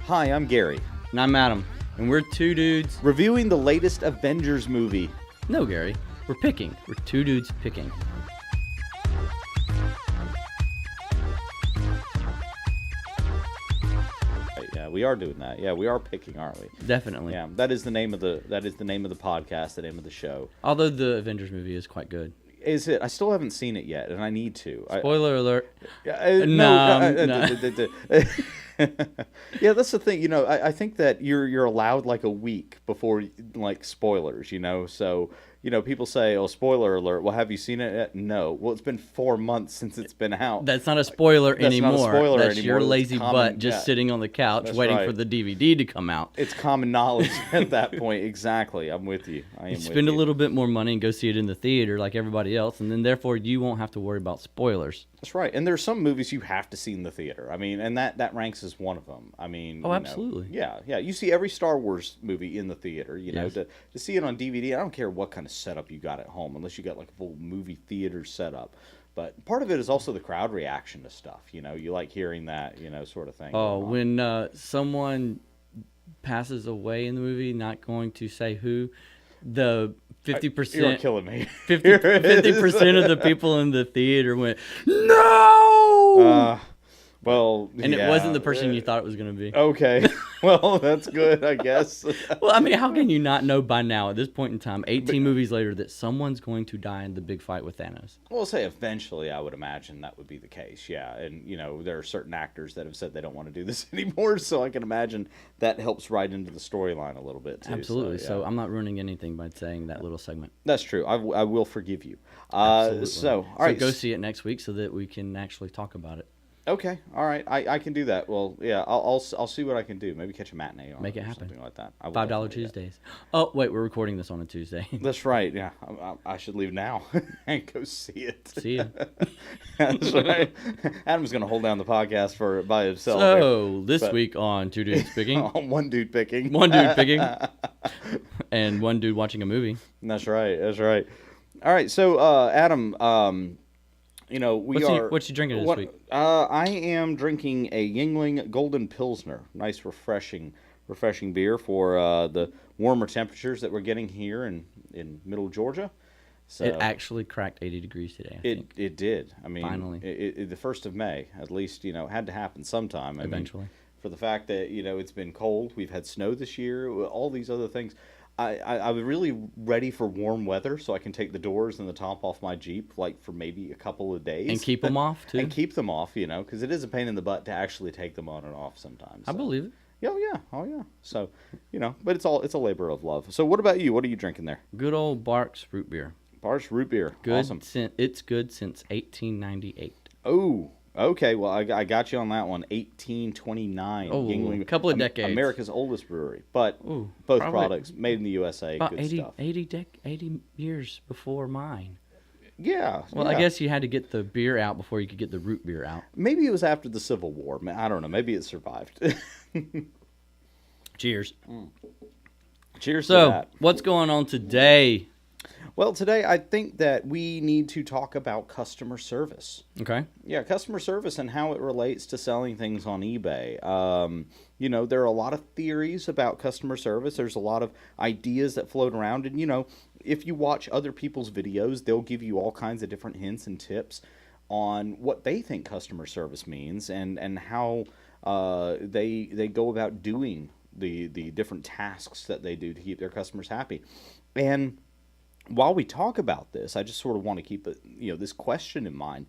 Hi, I'm Gary. And I'm Adam. And we're two dudes. Reviewing the latest Avengers movie. No, Gary. We're picking. We're two dudes picking. Yeah, we are doing that. Yeah, we are picking, aren't we? Definitely. Yeah, that is the name of the podcast, the name of the show. Although the Avengers movie is quite good. Is it? I still haven't seen it yet, and I need to. Spoiler alert. No. Yeah, that's the thing. You know, I think that you're allowed like a week before like spoilers. You know, so you know people say, "Oh, spoiler alert." Well, have you seen it yet? No. Well, it's been 4 months since it's been out. That's not a spoiler anymore. Not a spoiler That's anymore. your lazy butt just sitting on the couch waiting for the DVD to come out. It's common knowledge at that point. Exactly. I'm with you. You spend a little bit more money and go see it in the theater like everybody else, and then therefore you won't have to worry about spoilers. That's right. And there's some movies you have to see in the theater. I mean, and that ranks as one of them. I mean, absolutely. Yeah. You see every Star Wars movie in the theater. You know, to see it on DVD. I don't care what kind of setup you got at home, unless you got like a full movie theater setup. But part of it is also the crowd reaction to stuff. You know, you like hearing that, sort of thing. Oh, when someone passes away in the movie, not going to say who, the 50%. You're killing me. 50% of the people in the theater went, no! Well, and it wasn't the person you thought it was going to be. Okay. Well, that's good, I guess. Well, I mean, how can you not know by now at this point in time, 18 movies later, that someone's going to die in the big fight with Thanos? Well, say eventually, I would imagine that would be the case, yeah. And, there are certain actors that have said they don't want to do this anymore, so I can imagine that helps right into the storyline a little bit, too. Absolutely. So I'm not ruining anything by saying that little segment. That's true. I will forgive you. Absolutely. So go see it next week so that we can actually talk about it. Okay, all right, I can do that. Well, yeah, I'll see what I can do. Maybe catch a matinee on Make it or happen. something like that. $5 Tuesdays. Oh wait, we're recording this on a Tuesday. That's right. Yeah, I should leave now and go see it. See ya. That's right. Adam's gonna hold down the podcast by himself. So this week on Two Dudes Picking, one dude picking, and one dude watching a movie. That's right. All right, so Adam. What's you drinking this week? I am drinking a Yingling Golden Pilsner. Nice, refreshing beer for the warmer temperatures that we're getting here in middle Georgia. So it actually cracked 80 degrees today, I think. It did. I mean, finally. The 1st of May, at least, had to happen sometime. Eventually. For the fact that, it's been cold. We've had snow this year, all these other things. I was really ready for warm weather so I can take the doors and the top off my Jeep, like, for maybe a couple of days. And keep them off, too. And keep them off, because it is a pain in the butt to actually take them on and off sometimes. I believe it. Oh, yeah. So, but it's a labor of love. So what about you? What are you drinking there? Good old Barks root beer. Barks root beer. Good. Awesome. It's good since 1898. Oh, okay. Well, I got you on that one. 1829. Oh, Yingling, a couple of decades. America's oldest brewery. But both products made in the USA. About good 80 years before mine. Yeah. Well, I guess you had to get the beer out before you could get the root beer out. Maybe it was after the Civil War. I don't know. Maybe it survived. Cheers. Cheers to that. So, what's going on today? Well, today I think that we need to talk about customer service. Okay. Yeah, customer service and how it relates to selling things on eBay. There are a lot of theories about customer service. There's a lot of ideas that float around. And, if you watch other people's videos, they'll give you all kinds of different hints and tips on what they think customer service means and how they go about doing the different tasks that they do to keep their customers happy. And while we talk about this, I just sort of want to keep this question in mind.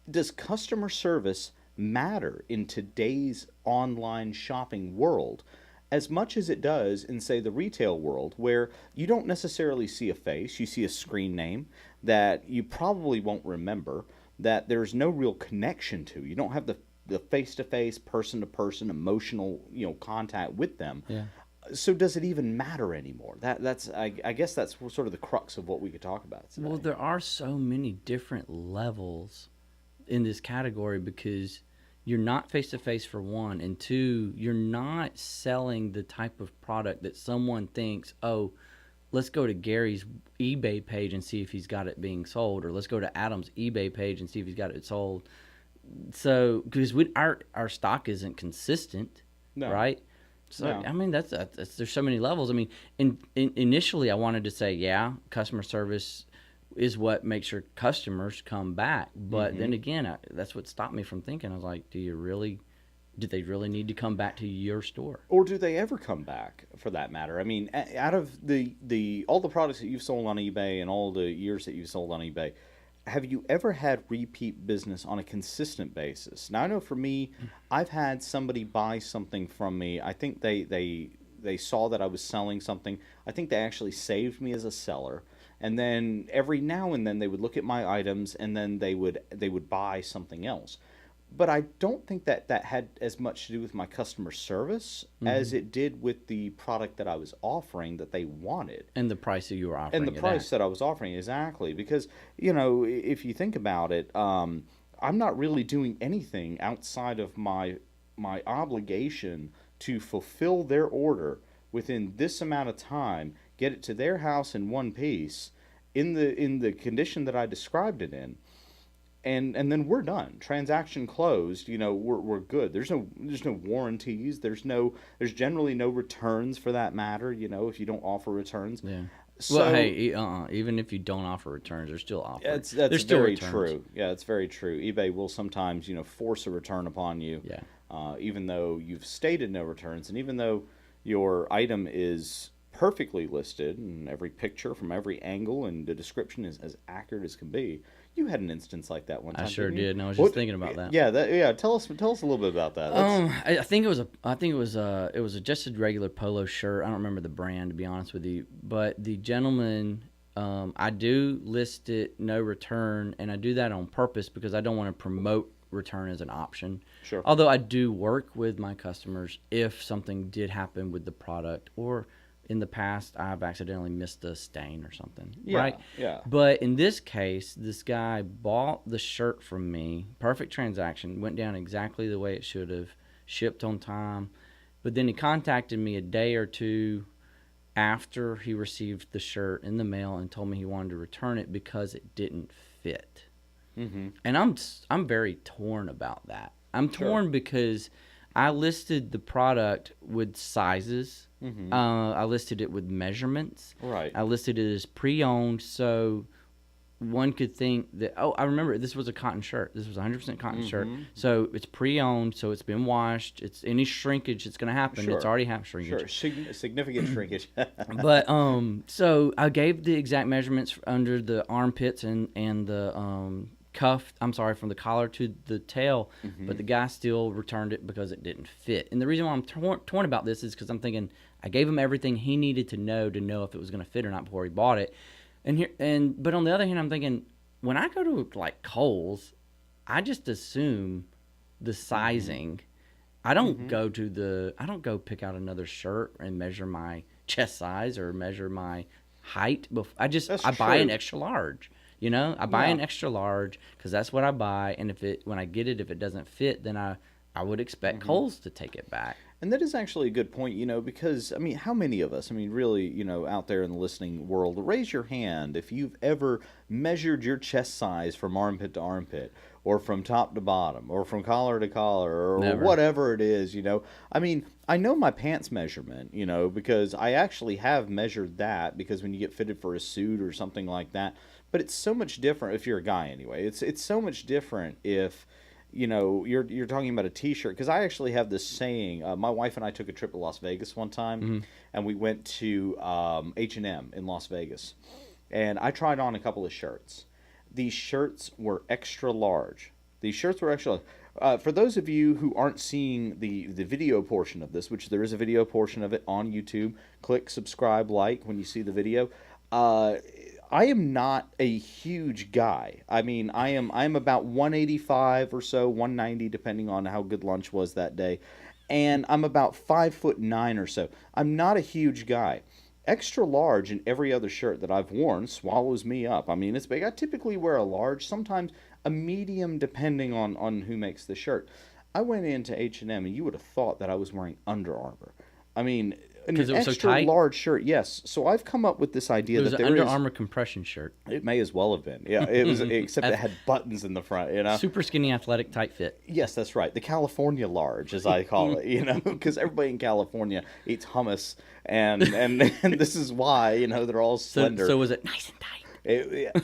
Does customer service matter in today's online shopping world as much as it does in, say, the retail world, where you don't necessarily see a face, you see a screen name that you probably won't remember, that there's no real connection to. You don't have the face-to-face, person-to-person emotional contact with them. Yeah. So does it even matter anymore? I guess that's sort of the crux of what we could talk about today. Well, there are so many different levels in this category because you're not face-to-face for one, and two, you're not selling the type of product that someone thinks, oh, let's go to Gary's eBay page and see if he's got it being sold, or let's go to Adam's eBay page and see if he's got it sold. So, because our stock isn't consistent, No. right? So Yeah. I mean, that's there's so many levels. I mean, initially I wanted to say, yeah, customer service is what makes your customers come back. But then again, that's what stopped me from thinking. I was like, do they really need to come back to your store? Or do they ever come back, for that matter? I mean, out of the all the products that you've sold on eBay and all the years that you've sold on eBay, have you ever had repeat business on a consistent basis? Now, I know for me, I've had somebody buy something from me. I think they saw that I was selling something. I think they actually saved me as a seller. And then every now and then they would look at my items and then they would buy something else. But I don't think that that had as much to do with my customer service as it did with the product that I was offering that they wanted. And the price that you were And offering the it price at. that I was offering, exactly. Because, if you think about it, I'm not really doing anything outside of my obligation to fulfill their order within this amount of time, get it to their house in one piece, in the condition that I described it in, and then we're done. Transaction closed. We're good. There's no warranties. There's generally no returns for that matter. If you don't offer returns. Yeah. So Well, hey, even if you don't offer returns, they're still offering. that's There's still very returns. true. Yeah, it's very true. eBay will sometimes force a return upon you. Yeah. Even though you've stated no returns, and even though your item is perfectly listed and every picture from every angle and the description is as accurate as can be. You had an instance like that one time. I sure didn't you? did, and I was just thinking about that. Yeah, yeah. Tell us a little bit about that. I think it was just a regular polo shirt. I don't remember the brand, to be honest with you. But the gentleman, I do list it no return, and I do that on purpose because I don't want to promote return as an option. Sure. Although I do work with my customers if something did happen with the product, or in the past I've accidentally missed a stain or something. Yeah, right? yeah. But in this case, this guy bought the shirt from me. Perfect transaction. Went down exactly the way it should have. Shipped on time. But then he contacted me a day or two after he received the shirt in the mail and told me he wanted to return it because it didn't fit. Mm-hmm. And I'm very torn about that. I'm Sure. torn because I listed the product with sizes. Mm-hmm. I listed it with measurements. Right. I listed it as pre-owned, so one could think that, oh, I remember this was a cotton shirt. This was a 100% cotton shirt. Mm-hmm. So it's pre-owned, so it's been washed. It's any shrinkage that's going to happen. Sure. It's already have shrinkage. Sure. Significant shrinkage. But so I gave the exact measurements under the armpits and the cuff. I'm sorry, from the collar to the tail. Mm-hmm. But the guy still returned it because it didn't fit. And the reason why I'm torn about this is because I'm thinking I gave him everything he needed to know if it was going to fit or not before he bought it. But on the other hand, I'm thinking when I go to like Kohl's, I just assume the sizing. I don't go pick out another shirt and measure my chest size or measure my height. That's I buy an true. extra large. I buy Yeah. an extra large because that's what I buy. And when I get it, if it doesn't fit, then I would expect Kohl's to take it back. And that is actually a good point, because, how many of us, really, out there in the listening world, raise your hand if you've ever measured your chest size from armpit to armpit, or from top to bottom, or from collar to collar, or Never. whatever it is, I know my pants measurement, because I actually have measured that, because when you get fitted for a suit or something like that, but it's so much different if you're a guy anyway. It's so much different if you're talking about a T-shirt, because I actually have this saying. My wife and I took a trip to Las Vegas one time, and we went to H&M in Las Vegas, and I tried on a couple of shirts. These shirts were extra large. For those of you who aren't seeing the video portion of this, which there is a video portion of it on YouTube, click subscribe, like when you see the video. I am not a huge guy. I am about 185 or so, 190, depending on how good lunch was that day. And I'm about 5'9" or so. I'm not a huge guy. Extra large in every other shirt that I've worn swallows me up. It's big. I typically wear a large, sometimes a medium, depending on who makes the shirt. I went into H&M and you would have thought that I was wearing Under Armour. an 'Cause it was so extra tight? large shirt. Yes. So I've come up with this idea It was that an there Under is. Armour compression shirt. It may as well have been. Yeah, it was, except it had buttons in the front. Super skinny, athletic, tight fit. Yes, that's right. The California large, as I call it. Because everybody in California eats hummus, and and this is why they're all slender. So was it nice and tight?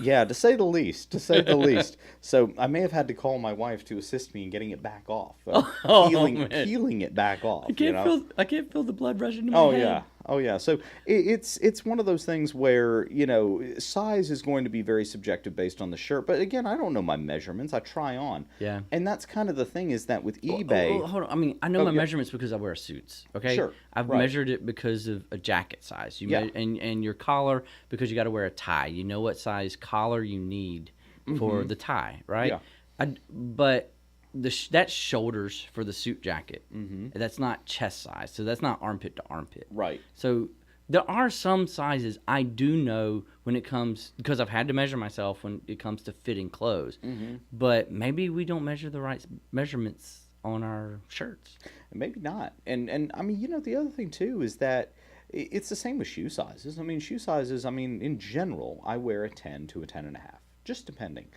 Yeah, to say the least. To say the least. So I may have had to call my wife to assist me in getting it back off, Man. peeling it back off. I can't feel the blood rushing to my Oh head. yeah, oh yeah. So it's one of those things where size is going to be very subjective based on the shirt. But again, I don't know my measurements. I try on. Yeah. And that's kind of the thing is that with eBay. Hold on. I mean, I know my yeah. measurements because I wear suits. Okay. Sure, I've right. measured it because of a jacket size. Yeah. And your collar because you got to wear a tie. You know what size collar you need for the tie, right? Yeah. But that's shoulders for the suit jacket. Mm-hmm. That's not chest size, so that's not armpit to armpit. Right. So there are some sizes I do know when it comes, because I've had to measure myself when it comes to fitting clothes. Mm-hmm. But maybe we don't measure the right measurements on our shirts. Maybe not. And I mean, the other thing too is that it's the same with shoe sizes. I mean, shoe sizes, in general, I wear a 10 to a 10.5, just depending.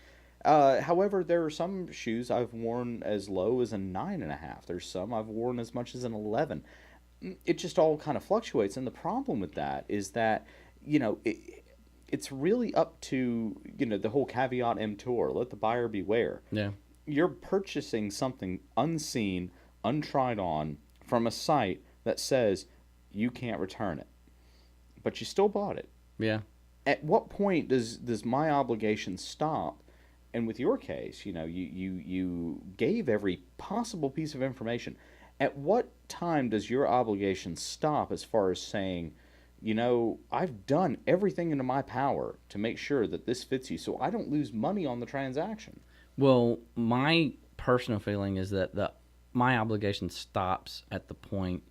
However, there are some shoes I've worn as low as a 9.5. There's some I've worn as much as an 11. It just all kind of fluctuates. And the problem with that is that, it's really up to, the whole caveat emptor, let the buyer beware. Yeah. You're purchasing something unseen, untried on from a site that says you can't return it, but you still bought it. Yeah. At what point does my obligation stop? And with your case, you gave every possible piece of information. At what time does your obligation stop as far as saying, I've done everything in my power to make sure that this fits you so I don't lose money on the transaction? Well, my personal feeling is that my obligation stops at the point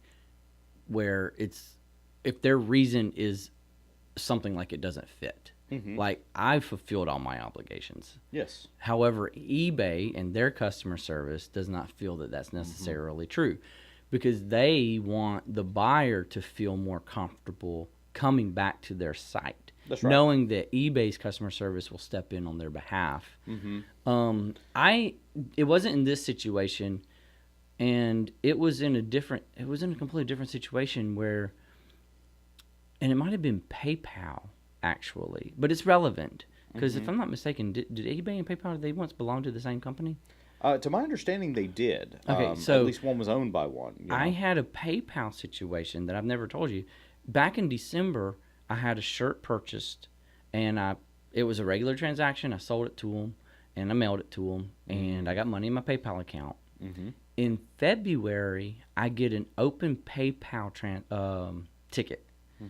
where if their reason is something like it doesn't fit. Mm-hmm. Like, I've fulfilled all my obligations. Yes. However, eBay and their customer service does not feel that that's necessarily true, because they want the buyer to feel more comfortable coming back to their site. That's right. Knowing that eBay's customer service will step in on their behalf. Mm-hmm. It wasn't in this situation, and it was in a completely different situation where, and it might have been PayPal actually, but it's relevant because if I'm not mistaken, did eBay and PayPal, did they once belong to the same company? To my understanding, they did. Okay, so at least one was owned by one. I had a PayPal situation that I've never told you. Back in December, I had a shirt purchased, and it was a regular transaction. I sold it to them, and I mailed it to them, and I got money in my PayPal account. Mm-hmm. In February, I get an open PayPal ticket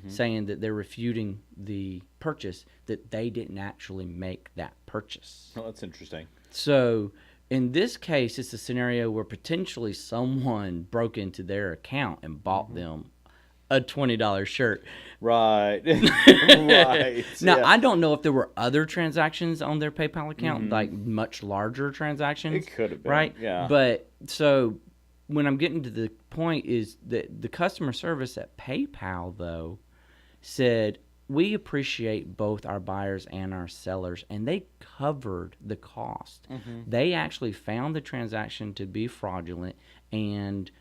saying that they're refuting the purchase, that they didn't actually make that purchase. Oh, that's interesting. So in this case, it's a scenario where potentially someone broke into their account and bought them a $20 shirt. Right. Right. Now, yeah. I don't know if there were other transactions on their PayPal account, like much larger transactions. It could have been. Right? Yeah. But so when I'm getting to the point is that the customer service at PayPal, though, said, we appreciate both our buyers and our sellers, and they covered the cost. Mm-hmm. They actually found the transaction to be fraudulent and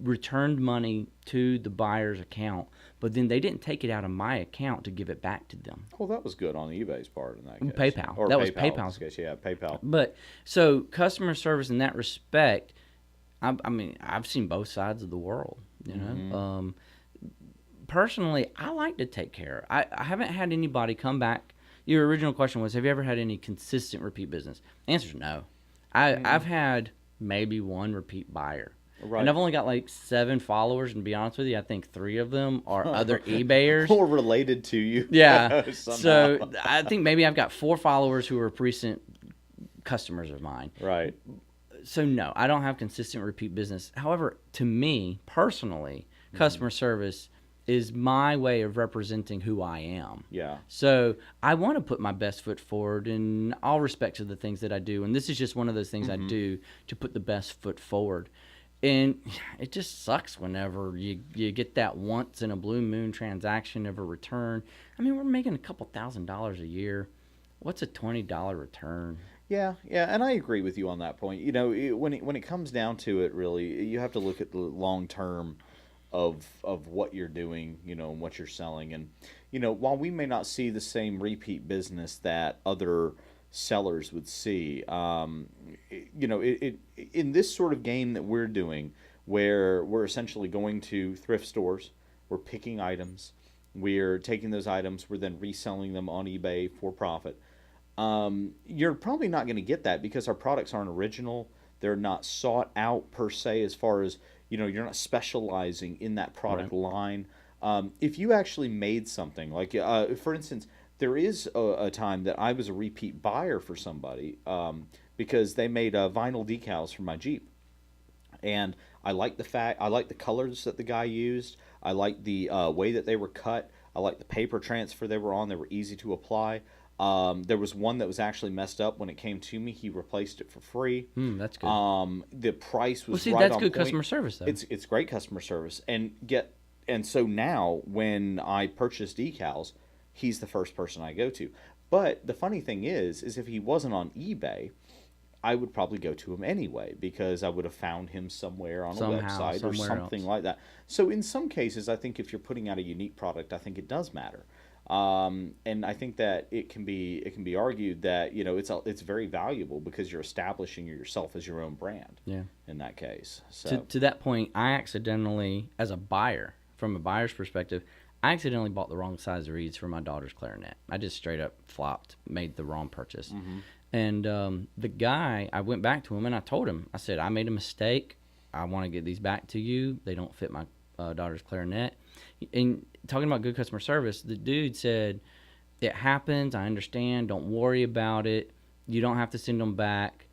returned money to the buyer's account, but then they didn't take it out of my account to give it back to them. Well, that was good on eBay's part in that case. PayPal. Or That PayPal, was PayPal's. In this case. Yeah, PayPal. But so customer service in that respect, I mean, I've seen both sides of the world, you know. Personally, I like to take care. I haven't had anybody come back. Your original question was, have you ever had any consistent repeat business? The answer is no. I've had maybe one repeat buyer. Right. And I've only got like 7 followers, and to be honest with you, I think 3 of them are other eBayers. Or related to you. Yeah. So I think maybe I've got 4 followers who are recent customers of mine. Right. So no, I don't have consistent repeat business. However, to me, personally, customer service is my way of representing who I am. Yeah. So I want to put my best foot forward in all respects of the things that I do. And this is just one of those things I do to put the best foot forward. And it just sucks whenever you get that once in a blue moon transaction of a return. I mean, we're making a couple $1,000s a year. What's a $20 return? Yeah, yeah, and I agree with you on that point. When it comes down to it, really, you have to look at the long term of what you're doing, and what you're selling. And while we may not see the same repeat business that other sellers would see, in this sort of game that we're doing, where we're essentially going to thrift stores, we're picking items, we're taking those items, we're then reselling them on eBay for profit. You're probably not going to get that because our products aren't original. They're not sought out per se, as far as, you're not specializing in that product Right. line. If you actually made something, like, for instance, there is a time that I was a repeat buyer for somebody, because they made vinyl decals for my Jeep. And I like the colors that the guy used. I like the way that they were cut. I like the paper transfer they were on. They were easy to apply. There was one that was actually messed up when it came to me. He replaced it for free. That's good. The price Well, was see, right that's on good point. customer service, though. It's great customer service, and so now when I purchase decals, he's the first person I go to. But the funny thing is if he wasn't on eBay, I would probably go to him anyway because I would have found him somewhere on a Somehow, website or somewhere something else. like that. So in some cases, I think if you're putting out a unique product, I think it does matter. And I think that it can be argued that it's very valuable because you're establishing yourself as your own brand. Yeah. In that case, so To that point, I accidentally, as a buyer, from a buyer's perspective, I accidentally bought the wrong size reeds for my daughter's clarinet. I just straight up flopped, made the wrong purchase. And the guy, I went back to him and I told him, I said, I made a mistake. I want to get these back to you. They don't fit my daughter's clarinet. And talking about good customer service, the dude said, it happens. I understand. Don't worry about it. You don't have to send them back.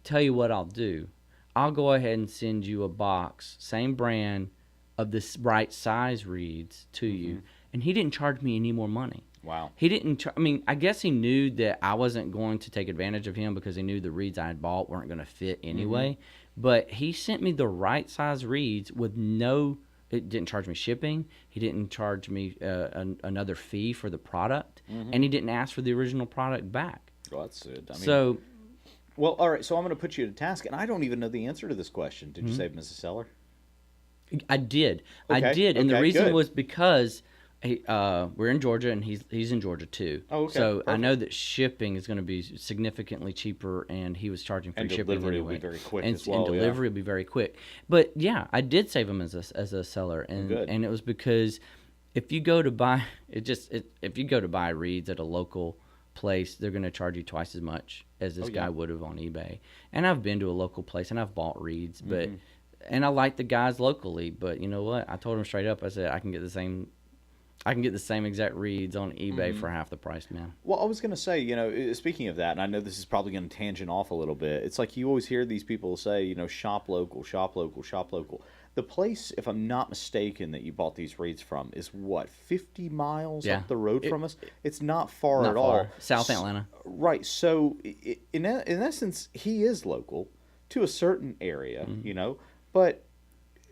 Tell you what I'll do. I'll go ahead and send you a box, same brand, of this right size reeds to you. And he didn't charge me any more money. wow. He didn't. I mean, I guess he knew that I wasn't going to take advantage of him because he knew the reeds I had bought weren't going to fit anyway. But he sent me the right size reeds with no. It didn't charge me shipping. He didn't charge me another fee for the product, and he didn't ask for the original product back. Well, that's it. I mean, So well, all right. So I'm going to put you to task, and I don't even know the answer to this question. Did you save Mrs. Seller? I did. I Okay, did, and the okay, reason good. was because we're in Georgia, and he's in Georgia too. Oh, okay, So I know perfect. that shipping is going to be significantly cheaper, and he was charging free And shipping delivery will anyway. be very quick and, as well, and yeah. delivery will be very quick. But yeah, I did save him as a seller, and good. and it was because if you go to buy if you go to buy reeds at a local place, they're going to charge you twice as much as this yeah. guy would have on eBay. And I've been to a local place and I've bought reeds, but Mm-hmm. and I like the guys locally, but you know what? I told him straight up. I said I can get the same exact reeds on eBay for half the price, man. Well, I was going to say, speaking of that, and I know this is probably going to tangent off a little bit. It's like you always hear these people say, shop local, shop local, shop local. The place, if I'm not mistaken, that you bought these reeds from is what, 50 miles Yeah. up the road It- from us? It's not far Not at far. all. South Atlanta. Right. So, in essence, he is local to a certain area, but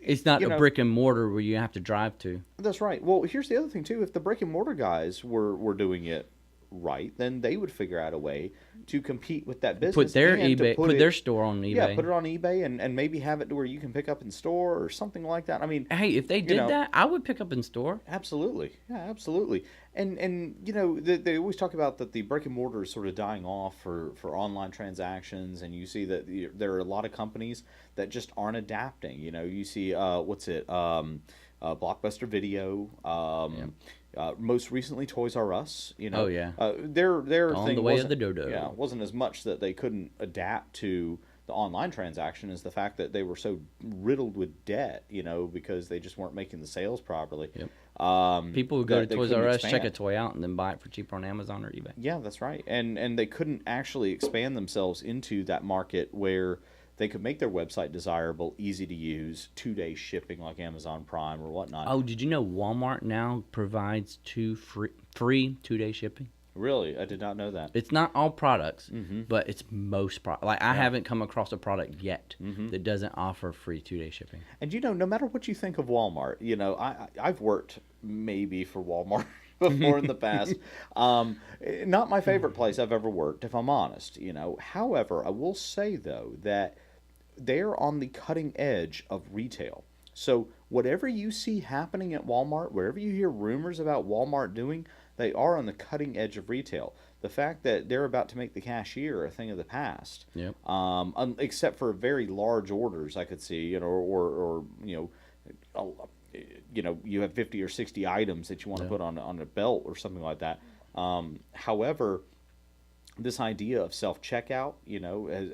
It's not you a know- brick and mortar where you have to drive to. that's right. Well, here's the other thing too. If the brick and mortar guys were doing it right, then they would figure out a way to compete with that business. Put their and to eBay, put their store on eBay. yeah, put it on eBay and maybe have it to where you can pick up in store or something like that. I mean, Hey, if they did know- that, I would pick up in store. absolutely, yeah, absolutely. And they always talk about that the brick and mortar is sort of dying off for online transactions, and you see that there are a lot of companies that just aren't adapting. You see Blockbuster Video. Most recently, Toys R Us. Oh, yeah. Their On thing the way of wasn't- the dodo. Yeah, it wasn't as much that they couldn't adapt to the online transaction as the fact that they were so riddled with debt. Because they just weren't making the sales properly. Yep. Um, People would go that to they Toys couldn't R Us, check a expand. toy out, and then buy it for cheaper on Amazon or eBay. Yeah, that's right. And they couldn't actually expand themselves into that market where they could make their website desirable, easy to use, 2-day shipping like Amazon Prime or whatnot. Oh, did you know Walmart now provides free 2-day shipping? Really, I did not know that. It's not all products, Mm-hmm. but it's most products. Like I Yeah. haven't come across a product yet Mm-hmm. that doesn't offer free 2-day shipping. And no matter what you think of Walmart, I've worked maybe for Walmart before in the past. Not my favorite place I've ever worked, if I'm honest. However, I will say though that they're on the cutting edge of retail. So whatever you see happening at Walmart, wherever you hear rumors about Walmart doing, they are on the cutting edge of retail. The fact that they're about to make the cashier a thing of the past, Yep. except for very large orders, I could see, or you have 50 or 60 items that you want to Yeah. put on a belt or something like that. However, this idea of self checkout,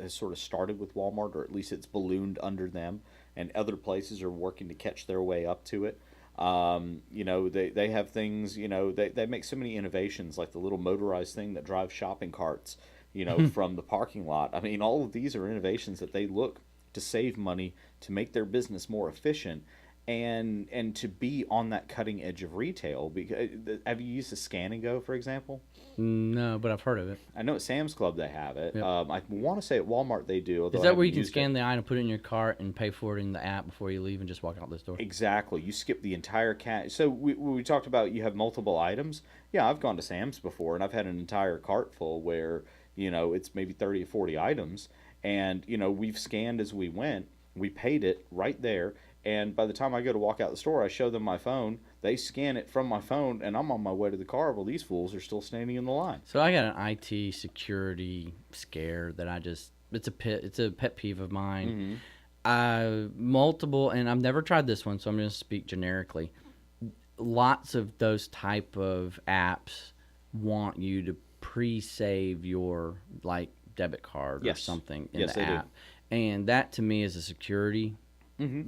has sort of started with Walmart, or at least it's ballooned under them, and other places are working to catch their way up to it. They have things, they make so many innovations, like the little motorized thing that drives shopping carts, from the parking lot. I mean, all of these are innovations that they look to save money, to make their business more efficient, and to be on that cutting edge of retail. Because have you used the Scan and Go, for example? No, but I've heard of it. I know at Sam's Club they have it. Yep. I want to say at Walmart they do. Although Is I that where you haven't can used scan it. the item, put it in your cart, and pay for it in the app before you leave and just walk out the store? Exactly. You skip the entire cat. So we talked about you have multiple items. Yeah, I've gone to Sam's before, and I've had an entire cart full where it's maybe 30 or 40 items, and we've scanned as we went. We paid it right there, and by the time I go to walk out the store, I show them my phone. They scan it from my phone, and I'm on my way to the car. Well, these fools are still standing in the line. So I got an IT security scare that it's a pet peeve of mine. Multiple, and I've never tried this one, so I'm going to speak generically. Lots of those type of apps want you to pre-save your like debit card or Yes. something in Yes, the they do. app, and that to me is a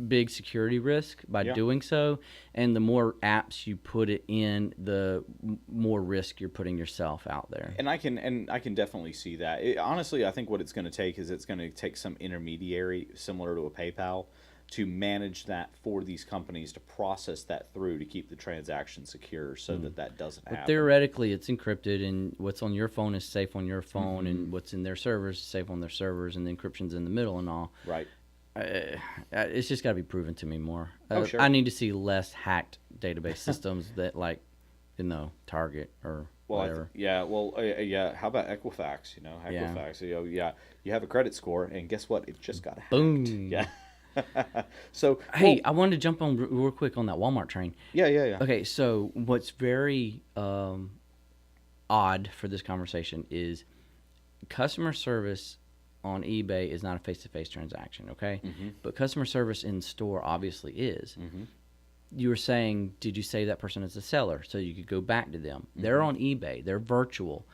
big security risk by Yeah. doing so. And the more apps you put it in, the more risk you're putting yourself out there. And I can definitely see that. Honestly, I think what it's going to take is it's going to take some intermediary similar to a PayPal to manage that for these companies to process that through to keep the transaction secure so that doesn't But happen. theoretically, it's encrypted, and what's on your phone is safe on your phone, and what's in their servers is safe on their servers, and the encryption's in the middle and all. Right. It's just got to be proven to me more. Oh, sure. I need to see less hacked database systems that, like, Target or Well, whatever. yeah. How about Equifax? Yeah. Equifax. You have a credit score, and guess what? It just got hacked. Boom. Yeah. So Hey, I wanted to jump on real quick on that Walmart train. yeah. Okay, so what's very odd for this conversation is customer service on eBay is not a face-to-face transaction, okay? But customer service in store obviously is. You were saying, did you say that person is a seller so you could go back to them? They're on eBay. They're virtual.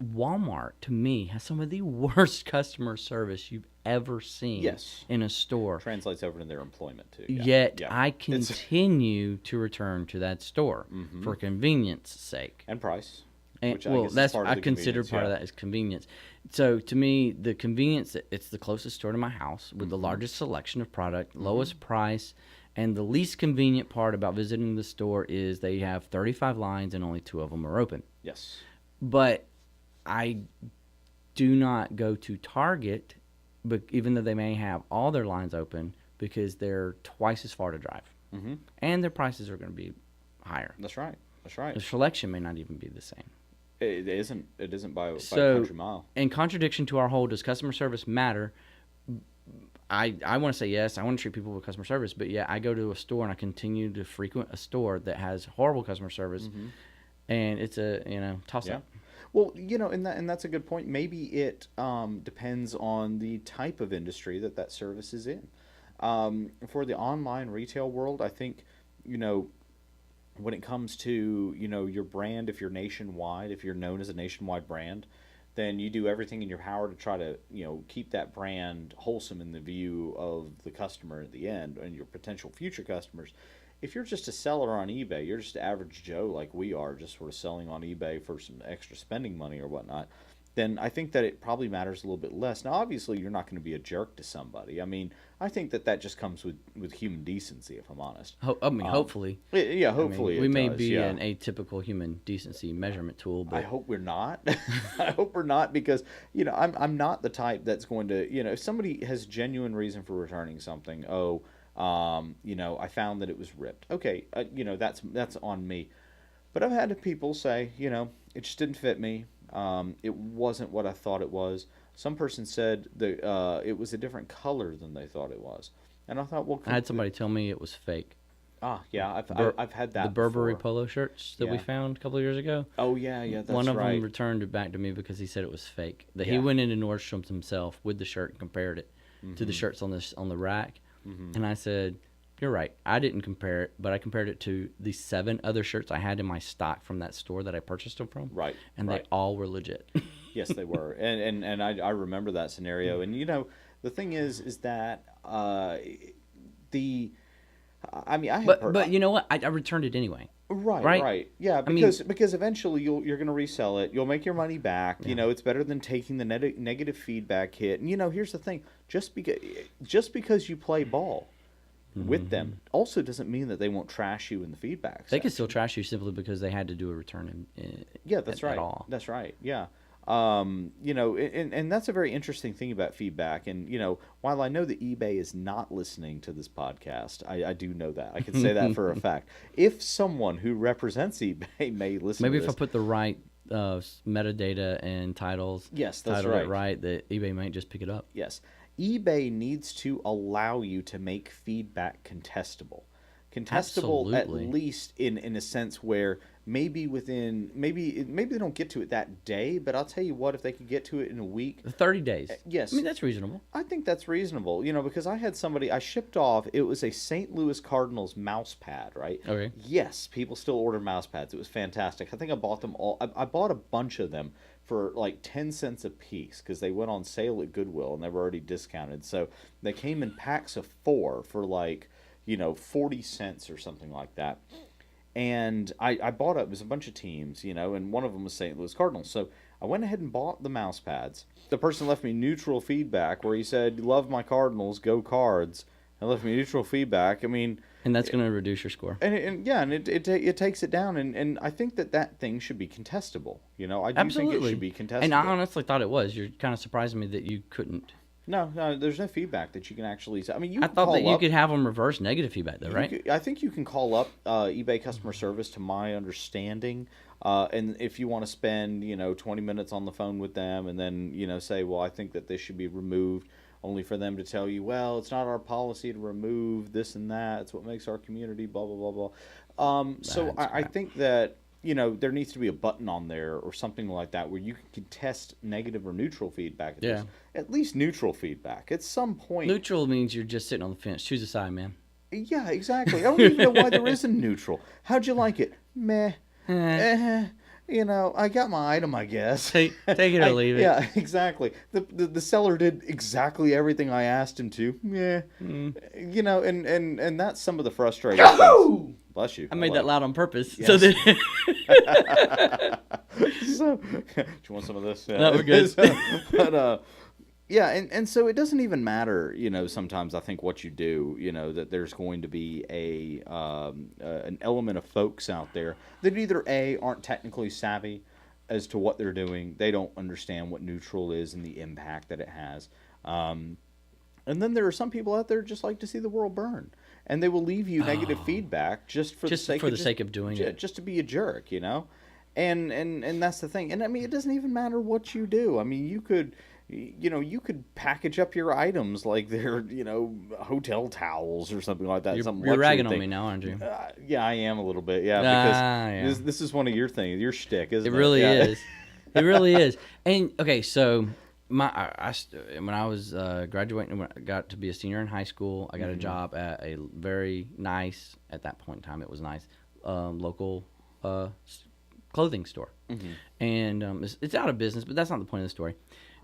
Walmart, to me, has some of the worst customer service you've ever seen Yes. in a store. Translates over to their employment too. Yet Yeah. I continue to return to that store for convenience sake. And price. And, Which well, guess is that's part of I the consider convenience, part of yeah. that is convenience. So to me, the convenience, it's the closest store to my house with the largest selection of product, lowest price, and the least convenient part about visiting the store is they have 35 lines and only 2 of them are open. Yes. But I do not go to Target, but even though they may have all their lines open, because they're twice as far to drive, and their prices are going to be higher. That's right. That's right. The selection may not even be the same. It isn't. It isn't by a So, country mile. in contradiction to our whole "does customer service matter?" I want to say yes. I want to treat people with customer service, but yeah, I go to a store and I continue to frequent a store that has horrible customer service, and it's a toss Yeah. up. Well, and that's a good point. Maybe it depends on the type of industry that service is in. For the online retail world, I think, when it comes to, your brand, if you're nationwide, if you're known as a nationwide brand, then you do everything in your power to try to, keep that brand wholesome in the view of the customer at the end and your potential future customers. If you're just a seller on eBay, you're just average Joe like we are, just sort of selling on eBay for some extra spending money or whatnot, then I think that it probably matters a little bit less. Now, obviously, you're not going to be a jerk to somebody. I mean, I think that just comes with human decency, if I'm honest. Hopefully. Yeah, hopefully We it may does, be yeah. an atypical human decency measurement tool, I but hope we're not. I hope we're not because I'm not the type that's going to if somebody has genuine reason for returning something. I found that it was ripped. Okay, that's on me. But I've had people say it just didn't fit me. It wasn't what I thought it was. Some person said that it was a different color than they thought it was, and I thought, well, I had somebody tell me it was fake. yeah, I've had that The Burberry before. polo shirts that we Yeah. found a couple of years ago. Oh yeah, that's One of right. them returned it back to me because he said it was fake. That he Yeah. went into Nordstrom's himself with the shirt and compared it to the Mhm. shirts on the rack. Mhm. And I said, "You're right. I didn't compare it, but I compared it to the 7 other shirts I had in my stock from that store that I purchased them from, Right. and right. they all were legit." Yes, they were, and I remember that scenario. And the thing is that the I mean I have heard, But you know what? I returned it anyway. right, right? right, yeah, I mean- because eventually you're going to resell it, you'll make your money back. Yeah. It's better than taking the negative feedback hit. And here's the thing: just because you play ball with them also doesn't mean that they won't trash you in the feedback. They could section. still trash you simply because they had to do a return Yeah, that's at right. all. That's right. Yeah. And that's a very interesting thing about feedback. And, while I know that eBay is not listening to this podcast, I do know that. I can say that for a fact. If someone who represents eBay may listen Maybe to if this, I put the right metadata and titles, yes, that's titled right. it right, that eBay might just pick it up. Yes. eBay needs to allow you to make feedback contestable. Contestable Absolutely. at least in a sense where maybe they don't get to it that day, but I'll tell you what, if they could get to it in a week, 30 days. yes. I mean, that's reasonable. I think that's reasonable, because I had somebody I shipped off. It was a St. Louis Cardinals mouse pad, right? Okay. Yes, people still order mouse pads. It was fantastic. I think I bought them all. I bought a bunch of them for like 10 cents a piece because they went on sale at Goodwill and they were already discounted. So they came in packs of 4 for like 40 cents or something like that. And I bought it was a bunch of teams, and one of them was St. Louis Cardinals. So I went ahead and bought the mouse pads. The person left me neutral feedback where he said, "Love my Cardinals, go Cards." And left me neutral feedback. I mean, And that's going to reduce your score. and it takes it down, and I think that thing should be contestable. I do think it should be contestable. And I honestly thought it was. You're kind of surprising me that you couldn't. No, there's no feedback that you can actually. I mean, you I can thought call that you up, could have them reverse negative feedback, though, right? I think you can call up eBay customer service, to my understanding, and if you want to spend 20 minutes on the phone with them, and then say, well, I think that this should be removed, only for them to tell you, well, it's not our policy to remove this and that. It's what makes our community blah blah blah blah. So That's I crap. think that there needs to be a button on there or something like that where you can contest negative or neutral feedback. Yeah. At least neutral feedback. At some point. Neutral means you're just sitting on the fence. Choose a side, man. Yeah, exactly. I don't even know why there isn't neutral. How'd you like it? Meh. I got my item, I guess. Take it or leave it. Yeah, exactly. The seller did exactly everything I asked him to. Yeah. And that's some of the frustrating things. Bless you. I made that loud on purpose. Yes. So that So, do you want some of this? Yeah. No, we're good. But yeah, and so it doesn't even matter, sometimes I think what you do, that there's going to be an element of folks out there that either A, aren't technically savvy as to what they're doing, they don't understand what neutral is and the impact that it has. And then there are some people out there just like to see the world burn. And they will leave you negative feedback just for the sake of doing it. just to be a jerk, And that's the thing. And I mean, it doesn't even matter what you do. I mean, you could package up your items like they're, hotel towels or something like that. You're ragging on me now, aren't you? Yeah, I am a little bit. Yeah, because yeah. this is one of your things, your shtick, isn't it? It really Yeah. is. It really is. And okay, so when I was graduating, when I got to be a senior in high school, I got a job at a very nice, at that point in time, it was nice, local clothing store. And it's out of business, but that's not the point of the story.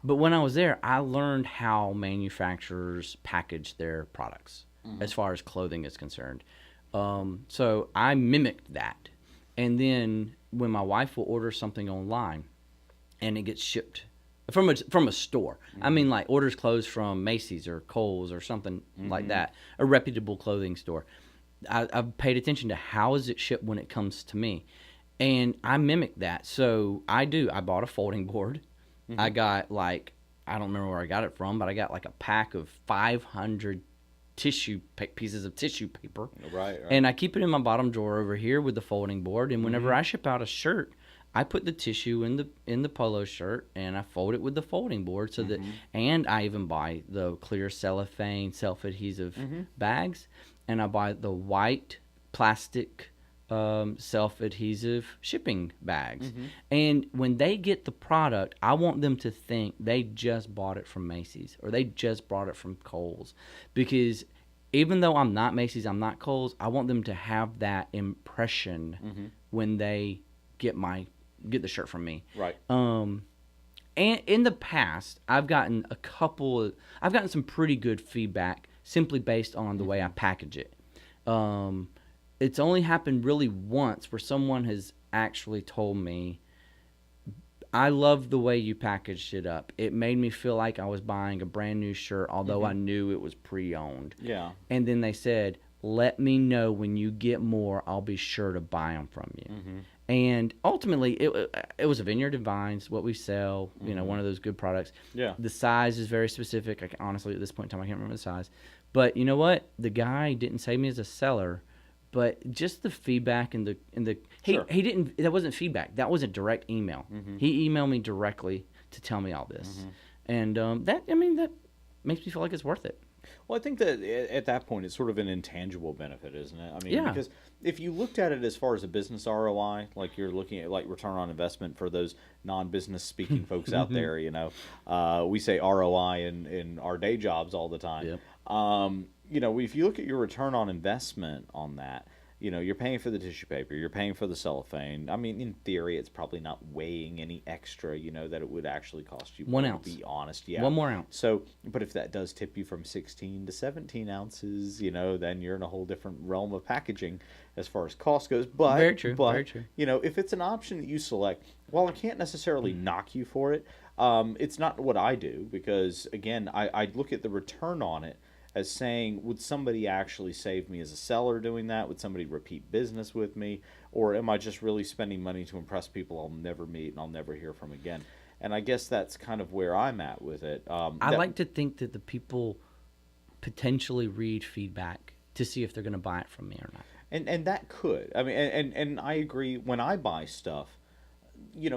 But when I was there, I learned how manufacturers package their products as far as clothing is concerned. So I mimicked that. And then when my wife will order something online and it gets shipped from a store. I mean, like orders closed from Macy's or Kohl's or something like that, a reputable clothing store. I've paid attention to how is it shipped when it comes to me, and I mimic that. So I bought a folding board. I got like, I don't remember where I got it from, but I got like a pack of 500 pieces of tissue paper. Right. And I keep it in my bottom drawer over here with the folding board. And whenever I ship out a shirt, I put the tissue in the polo shirt and I fold it with the folding board so that, and I even buy the clear cellophane self-adhesive bags, and I buy the white plastic self-adhesive shipping bags. And when they get the product, I want them to think they just bought it from Macy's or they just bought it from Kohl's, because even though I'm not Macy's, I'm not Kohl's, I want them to have that impression when they get the shirt from me. Right. And in the past, I've gotten some pretty good feedback simply based on the way I package it. It's only happened really once where someone has actually told me, I love the way you packaged it up. It made me feel like I was buying a brand new shirt, although I knew it was pre-owned. Yeah. And then they said, let me know when you get more. I'll be sure to buy them from you. And ultimately, it was a Vineyard and Vines, what we sell, one of those good products. Yeah. The size is very specific. Honestly, at this point in time, I can't remember the size. But you know what? The guy didn't say me as a seller, but just the feedback and the he didn't. That wasn't feedback. That was a direct email. He emailed me directly to tell me all this, and that makes me feel like it's worth it. Well, I think that at that point, it's sort of an intangible benefit, isn't it? I mean, because if you looked at it as far as a business ROI, like you're looking at like return on investment for those non-business speaking folks out there, we say ROI in our day jobs all the time. Yep. If you look at your return on investment on that, you're paying for the tissue paper, you're paying for the cellophane. I mean, in theory, it's probably not weighing any extra, that it would actually cost you. 1 ounce. To be honest, yeah. 1 more ounce. So, but if that does tip you from 16 to 17 ounces, then you're in a whole different realm of packaging as far as cost goes. But very true. But, very true. If it's an option that you select, while I can't necessarily knock you for it, it's not what I do, because again, I look at the return on it as saying, would somebody actually save me as a seller doing that? Would somebody repeat business with me? Or am I just really spending money to impress people I'll never meet and I'll never hear from again? And I guess that's kind of where I'm at with it. I like to think that the people potentially read feedback to see if they're going to buy it from me or not. And that could. I mean, and I agree, when I buy stuff,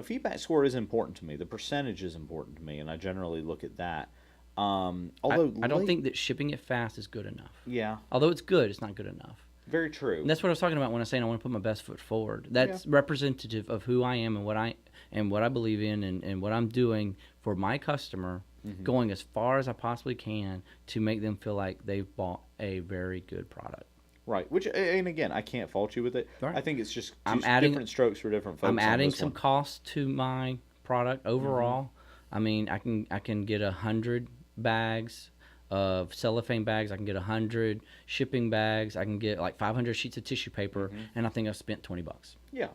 feedback score is important to me. The percentage is important to me, and I generally look at that. Although I don't think that shipping it fast is good enough. Yeah. Although it's good, it's not good enough. Very true. And that's what I was talking about when I was saying I want to put my best foot forward. That's representative of who I am and what I believe in and what I'm doing for my customer, going as far as I possibly can to make them feel like they've bought a very good product. Right. Which, and again, I can't fault you with it. Right. I think it's just adding, different strokes for different folks. I'm adding some cost to my product overall. I mean, I can get 100 bags of cellophane bags. I can get 100 shipping bags. I can get like 500 sheets of tissue paper, and I think I've spent $20. Yeah.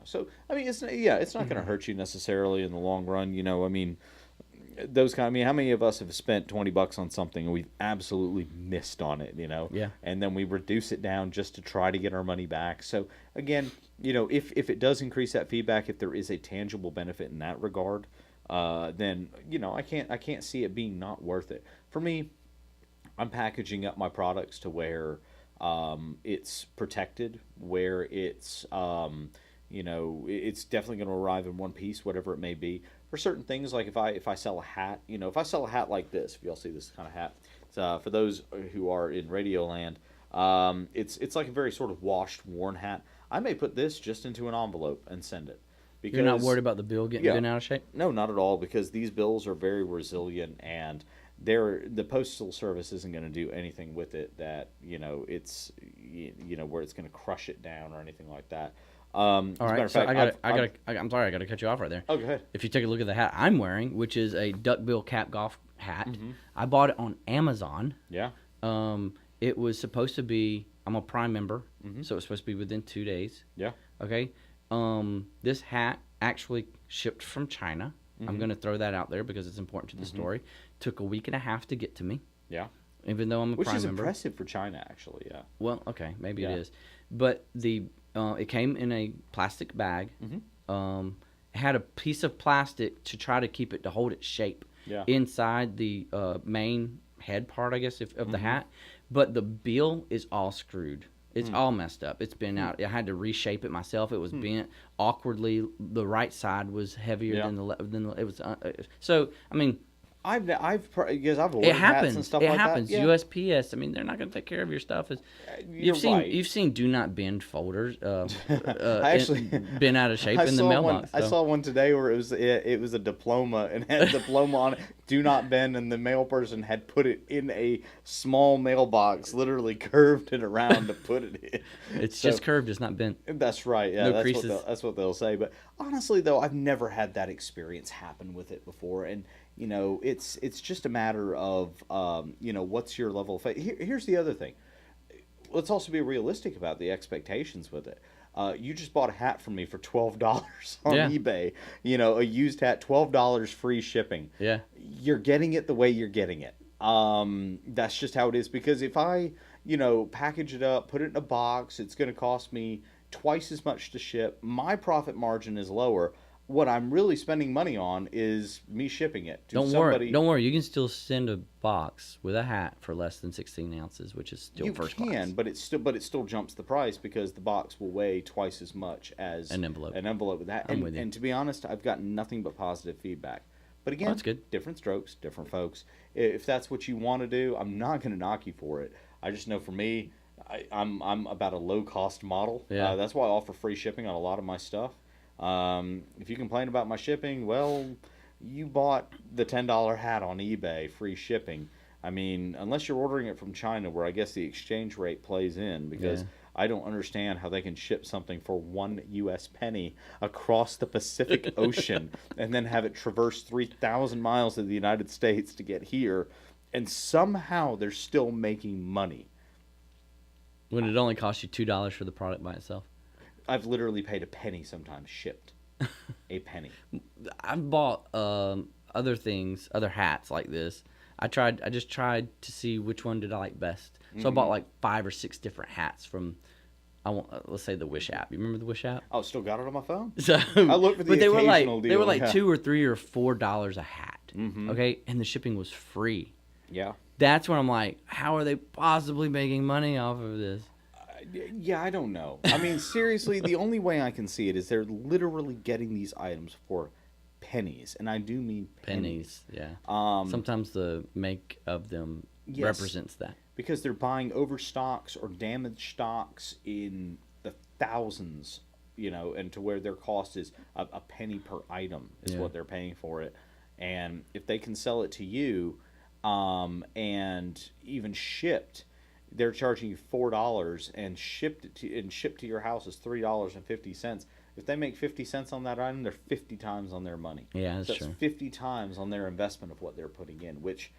So I mean, it's not going to hurt you necessarily in the long run. I mean, how many of us have spent $20 on something and we've absolutely missed on it? Yeah. And then we reduce it down just to try to get our money back. So again, if it does increase that feedback, if there is a tangible benefit in that regard, then I can't see it being not worth it. For me, I'm packaging up my products to where it's protected, where it's it's definitely going to arrive in one piece, whatever it may be. For certain things, like if I sell a hat, if I sell a hat like this, if y'all see this kind of hat, for those who are in Radio Land, it's like a very sort of washed, worn hat. I may put this just into an envelope and send it. Because, you're not worried about the bill getting bent out of shape? No, not at all, because these bills are very resilient, and the postal service isn't going to do anything with it that it's where it's going to crush it down or anything like that. All right, so I'm sorry, I got to cut you off right there. Oh, go ahead. If you take a look at the hat I'm wearing, which is a duckbill cap golf hat, I bought it on Amazon. Yeah. It was supposed to be, I'm a Prime member, so it was supposed to be within 2 days. Yeah. Okay. This hat actually shipped from China. I'm going to throw that out there because it's important to the story. Took a week and a half to get to me. Yeah. Even though I'm a Which Prime is member. impressive for China, actually. Yeah. Well, okay, maybe Yeah. it is, but it came in a plastic bag. It had a piece of plastic to try to keep it to hold its shape Yeah. inside the main head part, I guess, of the hat. But the bill is all screwed. It's all messed up. It's been out. I had to reshape it myself. It was bent awkwardly. The right side was heavier Yeah. than the left. It was so. I mean, Because I've ordered it hats happens. and stuff It like happens. that. Yeah. USPS. I mean, they're not going to take care of your stuff. You're right. You've seen do not bend folders. I actually been out of shape I in the saw mailbox. I saw one today where it was a diploma and had a diploma on it. Do not bend, and the mail person had put it in a small mailbox, literally curved it around to put it in. It's just curved. It's not bent. That's right. Yeah, No that's creases. that's what they'll say. But honestly, though, I've never had that experience happen with it before, and it's just a matter of what's your level of faith. Here's the other thing. Let's also be realistic about the expectations with it. You just bought a hat from me for $12 on Yeah. eBay. A used hat, $12 free shipping. Yeah. You're getting it the way you're getting it. That's just how it is. Because if I, package it up, put it in a box, it's going to cost me twice as much to ship. My profit margin is lower. What I'm really spending money on is me shipping it to somebody. Don't worry. You can still send a box with a hat for less than 16 ounces, which is still first class. But it still jumps the price because the box will weigh twice as much as An envelope. with that. I'm with you. And to be honest, I've gotten nothing but positive feedback. But again, that's good. Different strokes, different folks. If that's what you want to do, I'm not going to knock you for it. I just know for me, I'm about a low cost model. Yeah. That's why I offer free shipping on a lot of my stuff. If you complain about my shipping, well, you bought the $10 hat on eBay, free shipping. I mean, unless you're ordering it from China, where I guess the exchange rate plays in, because I don't understand how they can ship something for 1 U.S. penny across the Pacific Ocean and then have it traverse 3,000 miles of the United States to get here, and somehow they're still making money. When it only costs you $2 for the product by itself. I've literally paid a penny sometimes shipped. A penny. I've bought other things, other hats like this. I just tried to see which one did I like best. So I bought like 5 or 6 different hats from, let's say the Wish app. You remember the Wish app? Oh, still got it on my phone? So I looked for the but they were occasional like deal. they were like Yeah. $2 or $3 or $4 a hat. Okay, and the shipping was free. Yeah. That's when I'm like, how are they possibly making money off of this? Yeah, I don't know. I mean, seriously, the only way I can see it is they're literally getting these items for pennies, and I do mean pennies. Yeah. Um, Sometimes the make of them Yes. represents that. because they're buying overstocks or damaged stocks in the thousands, and to where their cost is a penny per item is Yeah. what they're paying for it. And if they can sell it to you, and even shipped, they're charging you $4 and shipped to your house is $3.50. If they make 50 cents on that item, they're 50 times on their money. Yeah, that's So true. 50 times on their investment of what they're putting in, which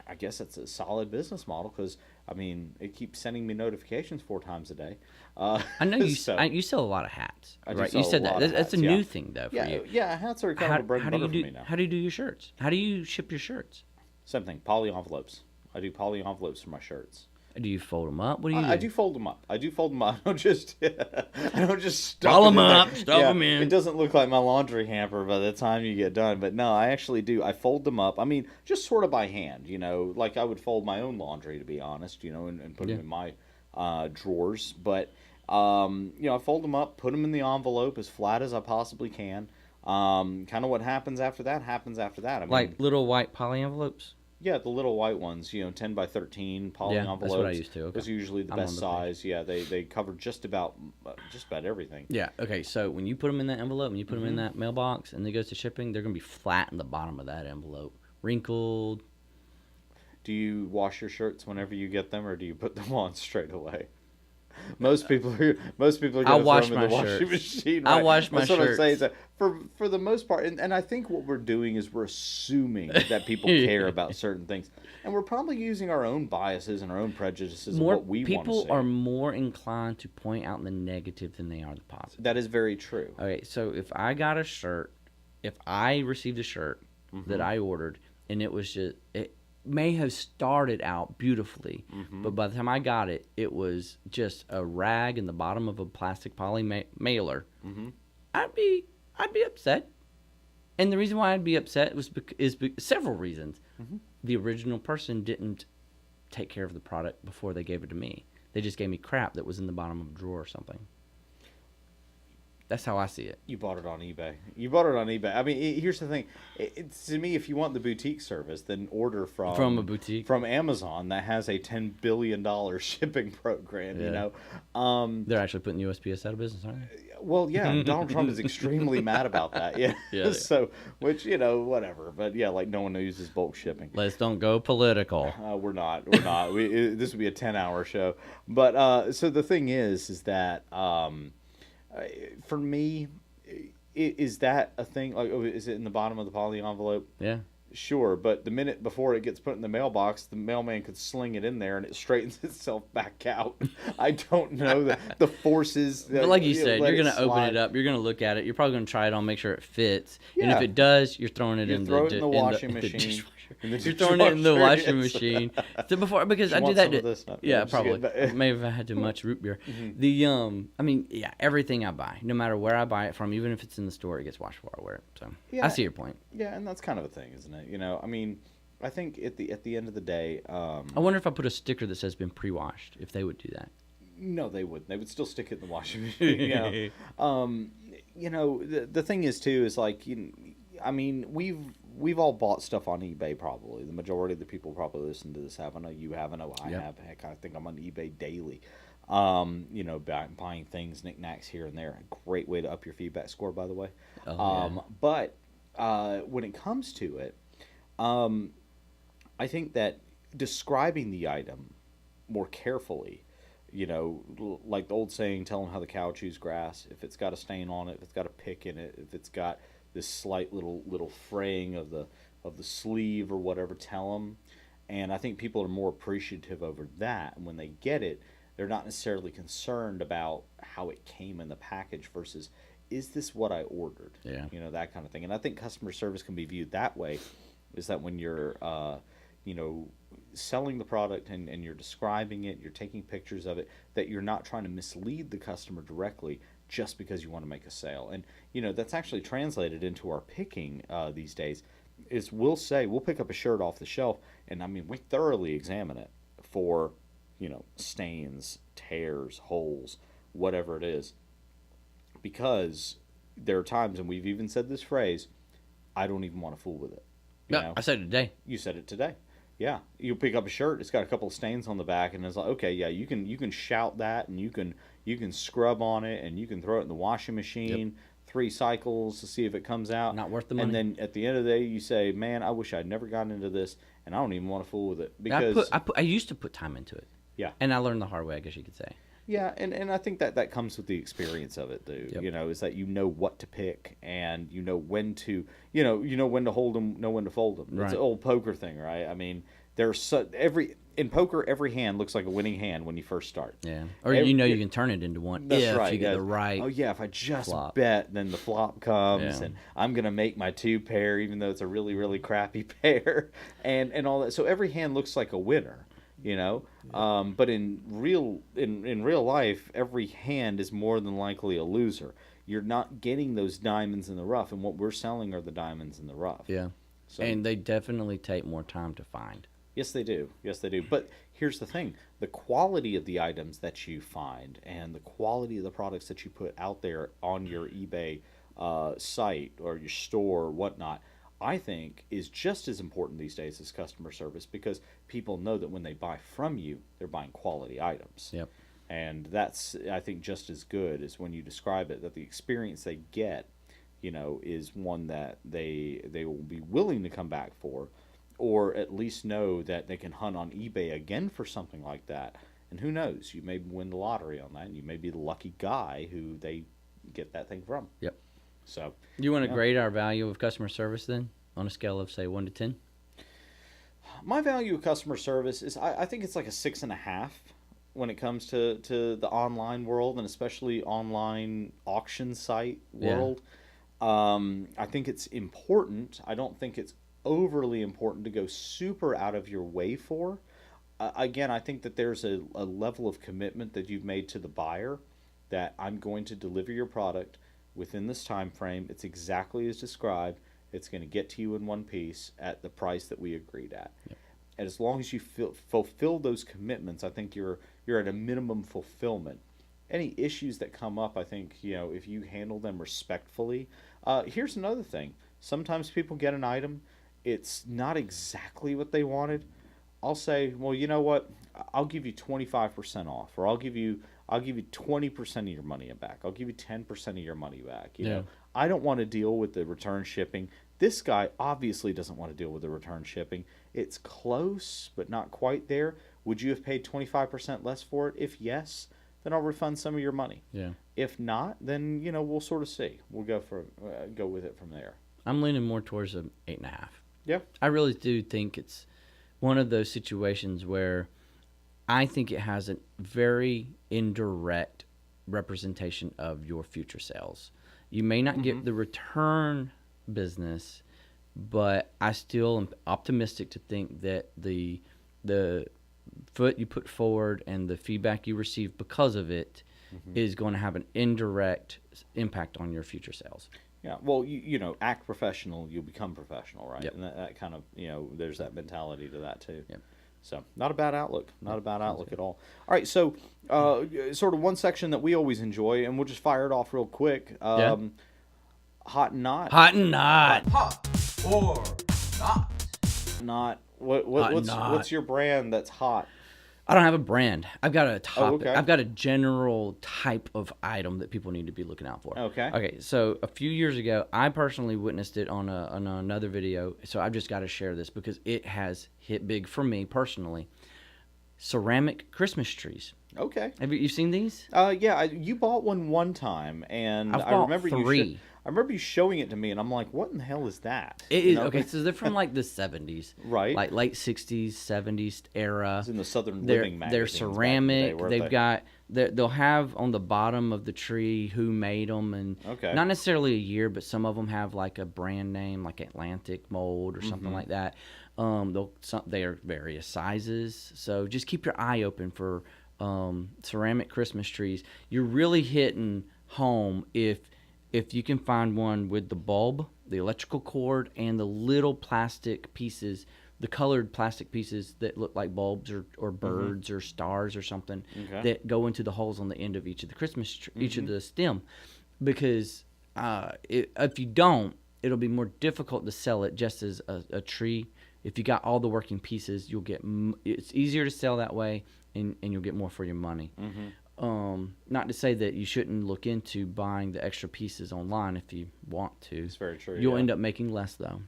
I guess it's a solid business model because, I mean, it keeps sending me notifications 4 times a day. I know you so- you sell a lot of hats, I do right? sell You a said that. lot of That's a hats, new yeah. thing though for Yeah, you. yeah, hats are kind of a bread and butter for me now. How do you do your shirts? How do you ship your shirts? Same thing, poly envelopes. I do poly envelopes for my shirts. Do you fold them up? What do you do? I do fold them up. I don't just stuff Roll it 'em in there. up, stuff 'em in. It doesn't look like my laundry hamper by the time you get done. But no, I actually do. I fold them up. I mean, just sort of by hand, like I would fold my own laundry, to be honest, and put them in my drawers. But, I fold them up, put them in the envelope as flat as I possibly can. Kind of what happens after that happens after that. I mean, Like little white poly envelopes? yeah, the little white ones, 10 by 13 poly Yeah, envelopes. that's what I used to, okay. Those are usually the I'm on best the page. size. Yeah, they cover just about everything. Yeah. Okay. So when you put them in that envelope and you put them in Mm-hmm. that mailbox and it goes to shipping, they're gonna be flat in the bottom of that envelope, wrinkled. Do you wash your shirts whenever you get them, or do you put them on straight away? Most people are I'll going to wash throw them in the my washing shirts. machine. I'll right? wash my That's what I'm saying. shirts. So for the most part, and I think what we're doing is we're assuming that people care about certain things, and we're probably using our own biases and our own prejudices of More what we want to people see. are more inclined to point out the negative than they are the positive. That is very true. Okay, so if I got a shirt if I received a shirt that I ordered and it was just, it may have started out beautifully, but by the time I got it, it was just a rag in the bottom of a plastic poly mailer. I'd be upset. And the reason why I'd be upset was several reasons. The original person didn't take care of the product before they gave it to me. They just gave me crap that was in the bottom of a drawer or something. That's how I see it. You bought it on eBay. You bought it on eBay. I mean, here's the thing. It's, to me, if you want the boutique service, then order from a boutique, from Amazon that has a $10 billion shipping program. Yeah. You know, they're actually putting USPS out of business, aren't they? well, yeah, Donald Trump is extremely mad about that. Yeah, Yeah. So, which, you know, whatever. But yeah, like, no one uses bulk shipping. Let's don't go political. We're not. This would be a 10-hour show. But so the thing is that. For me, is that a thing? Like, oh, is it in the bottom of the poly envelope? Yeah. Sure, but the minute before it gets put in the mailbox, the mailman could sling it in there and it straightens itself back out. I don't know the forces. But like you said, you're going to open slide. it up. You're going to look at it. You're probably going to try it on, make sure it fits. And Yeah. if it does, you're throwing it You in throw the it in the washing the machine. dishwasher. In the You're throwing it in the dishwasher, washing yes. machine. So before, because You I do want that. some of this? No, Yeah, I'm just probably. kidding. May have had too much root beer. The I mean, yeah, everything I buy, no matter where I buy it from, even if it's in the store, it gets washed before I wear it. So Yeah. I see your point. Yeah, and that's kind of a thing, isn't it? You know, I mean, I think at the end of the day, I wonder if I put a sticker that says "been pre-washed," if they would do that. no, they wouldn't. They would still stick it in the washing machine. You know, the thing is too is like, I mean, we've all bought stuff on eBay. Probably the majority of the people probably listen to this have. I know you have. I know I Yep. have. Heck, I think I'm on eBay daily. You know, buying things, knickknacks here and there. Great way to up your feedback score, by the way. Oh, yeah. But when it comes to it, I think that describing the item more carefully, you know, like the old saying, tell them how the cow chews grass. If it's got a stain on it, if it's got a pick in it, if it's got this slight little fraying of the sleeve or whatever, tell them. And I think people are more appreciative over that. And when they get it, they're not necessarily concerned about how it came in the package versus, is this what I ordered? Yeah. You know, that kind of thing. And I think customer service can be viewed that way, is that when you're, you know, selling the product and you're describing it, you're taking pictures of it, that you're not trying to mislead the customer directly just because you want to make a sale. And, you know, that's actually translated into our picking these days, is we'll pick up a shirt off the shelf, and I mean, we thoroughly examine it for, you know, stains, tears, holes, whatever it is. Because there are times, and we've even said this phrase, I don't even want to fool with it. You Yeah, know? I said it today. You said it today. Yeah, you pick up a shirt. It's got a couple of stains on the back, and it's like, okay, yeah, you can shout that, and you can scrub on it, and you can throw it in the washing machine 3 cycles to see if it comes out. Not worth the money. And then at the end of the day, you say, man, I wish I'd never gotten into this, and I don't even want to fool with it because I used to put time into it. Yeah. And I learned the hard way, I guess you could say. Yeah, and I think that comes with the experience of it, dude. Yep. You know, is that you know what to pick, and you know when to, you know when to hold them, know when to fold them. It's Right. an old poker thing, right? I mean, in poker, every hand looks like a winning hand when you first start. Yeah. Or Every- you can turn it into one That's if right, you get yeah. the right. Oh yeah, if I just flop. bet, then the flop comes, Yeah. and I'm gonna make my 2 pair, even though it's a really really crappy pair, and all that. So every hand looks like a winner, you know. But in real life, every hand is more than likely a loser. You're not getting those diamonds in the rough, and what we're selling are the diamonds in the rough. Yeah. So, And they definitely take more time to find. yes, they do. Yes, they do. But here's the thing. The quality of the items that you find and the quality of the products that you put out there on your eBay site or your store or whatnot, I think is just as important these days as customer service, because people know that when they buy from you, they're buying quality items. Yep. And that's, I think, just as good as when you describe it, that the experience they get, you know, is one that they will be willing to come back for, or at least know that they can hunt on eBay again for something like that. And who knows, you may win the lottery on that, and you may be the lucky guy who they get that thing from. Yep. So, You want to Yeah. grade our value of customer service then on a scale of, say, 1 to 10? my value of customer service is, I think it's like a 6.5 when it comes to the online world, and especially online auction site Yeah. world. I think it's important. I don't think it's overly important to go super out of your way for. Again, I think that there's a level of commitment that you've made to the buyer that I'm going to deliver your product within this time frame. It's exactly as described. It's going to get to you in one piece at the price that we agreed at. Yep. And as long as you fulfill those commitments, I think you're at a minimum fulfillment. Any issues that come up, I think, if you handle them respectfully. Here's another thing. Sometimes people get an item, it's not exactly what they wanted. I'll say, well, you know what? I'll give you 25% off, or I'll give you 20% of your money back. I'll give you 10% of your money back. You know, I don't want to deal with the return shipping. This guy obviously doesn't want to deal with the return shipping. It's close, but not quite there. Would you have paid 25% less for it? If yes, then I'll refund some of your money. Yeah. If not, then we'll sort of see. We'll go with it from there. I'm leaning more towards an 8.5. Yeah. I really do think it's one of those situations where I think it has a very indirect representation of your future sales. You may not get the return business, but I still am optimistic to think that the foot you put forward and the feedback you receive because of it is going to have an indirect impact on your future sales. Yeah, well, act professional, you'll become professional, right? Yep. And that kind of, there's that mentality to that too. Yep. So, not a bad outlook. Not a bad outlook at all. All right, so sort of one section that we always enjoy, and we'll just fire it off real quick. Hot and not. Hot and not. Hot or not? Not. Hot and not. What's your brand that's hot? I don't have a brand. I've got a topic. okay. I've got a general type of item that people need to be looking out for. Okay. Okay. So a few years ago, I personally witnessed it on another video. So I've just got to share this because it has hit big for me personally. Ceramic Christmas trees. Okay. Have you seen these? Yeah, you bought one time, and I've I bought remember three. I remember you showing it to me, and I'm like, what in the hell is that? It is okay. So they're from like the 70s, Right. Like late 60s, 70s era. It's in the Southern They're Living magazines. they're back in the ceramic. day, weren't They've they? got they'll have on the bottom of the tree who made them, and Okay. not necessarily a year, but some of them have like a brand name, like Atlantic Mold or something like that. They are various sizes, so just keep your eye open for ceramic Christmas trees. You're really hitting home if you can find one with the bulb, the electrical cord, and the little plastic pieces, the colored plastic pieces that look like bulbs or birds or stars or something that go into the holes on the end of each of the Christmas each of the stem, because if you don't, it'll be more difficult to sell it just as a tree. If you got all the working pieces, you'll get it's easier to sell that way, and you'll get more for your money. Not to say that you shouldn't look into buying the extra pieces online if you want to. It's very true. You'll yeah. end up making less though.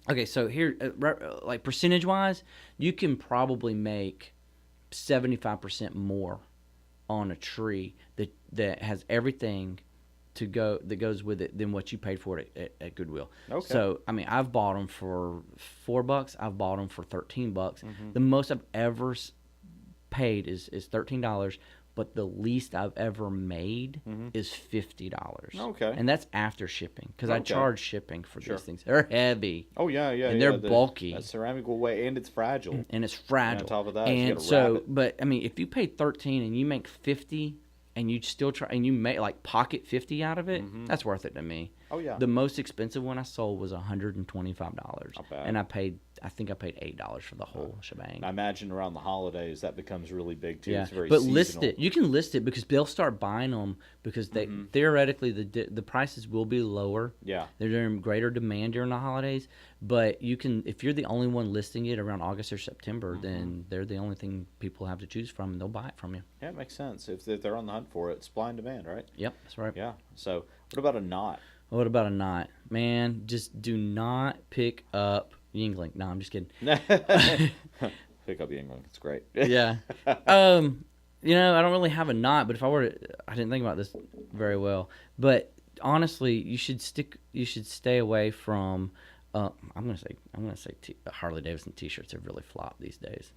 Okay, so here, like percentage wise, you can probably make 75% more on a tree that has everything that goes with it than what you paid for it at Goodwill. Okay. So I mean, I've bought them for $4. I've bought them for $13. The most I've ever paid is $13. But the least I've ever made is $50. Okay. And that's after shipping, because I charge shipping for Sure. these things. They're heavy. Oh yeah, And they're bulky. That ceramic will weigh, and it's fragile. And it's fragile. And on top of that, you and gotta so, wrap it. but I mean, if you pay 13 and you make 50, and you still try, and you make like pocket 50 out of it, that's worth it to me. Oh yeah. The most expensive one I sold was $125, Not bad. and I think I paid $8 for the whole shebang. I imagine around the holidays that becomes really big too. Yeah, It's very but seasonal. list it. You can list it because they'll start buying them because they theoretically the prices will be lower. Yeah. They're in greater demand during the holidays. But you can, if you're the only one listing it around August or September, then they're the only thing people have to choose from, and they'll buy it from you. Yeah, it makes sense. If they're on the hunt for it, supply and demand, right? Yep, that's right. Yeah. So what about a knot? What about a knot? Man, just do not pick up Yingling. No, I'm just kidding. Pick up England. It's great. Yeah. I don't really have a knot, but if I were to, I didn't think about this very well. But honestly, you should stay away from. I'm gonna say Harley Davidson T-shirts have really flopped these days.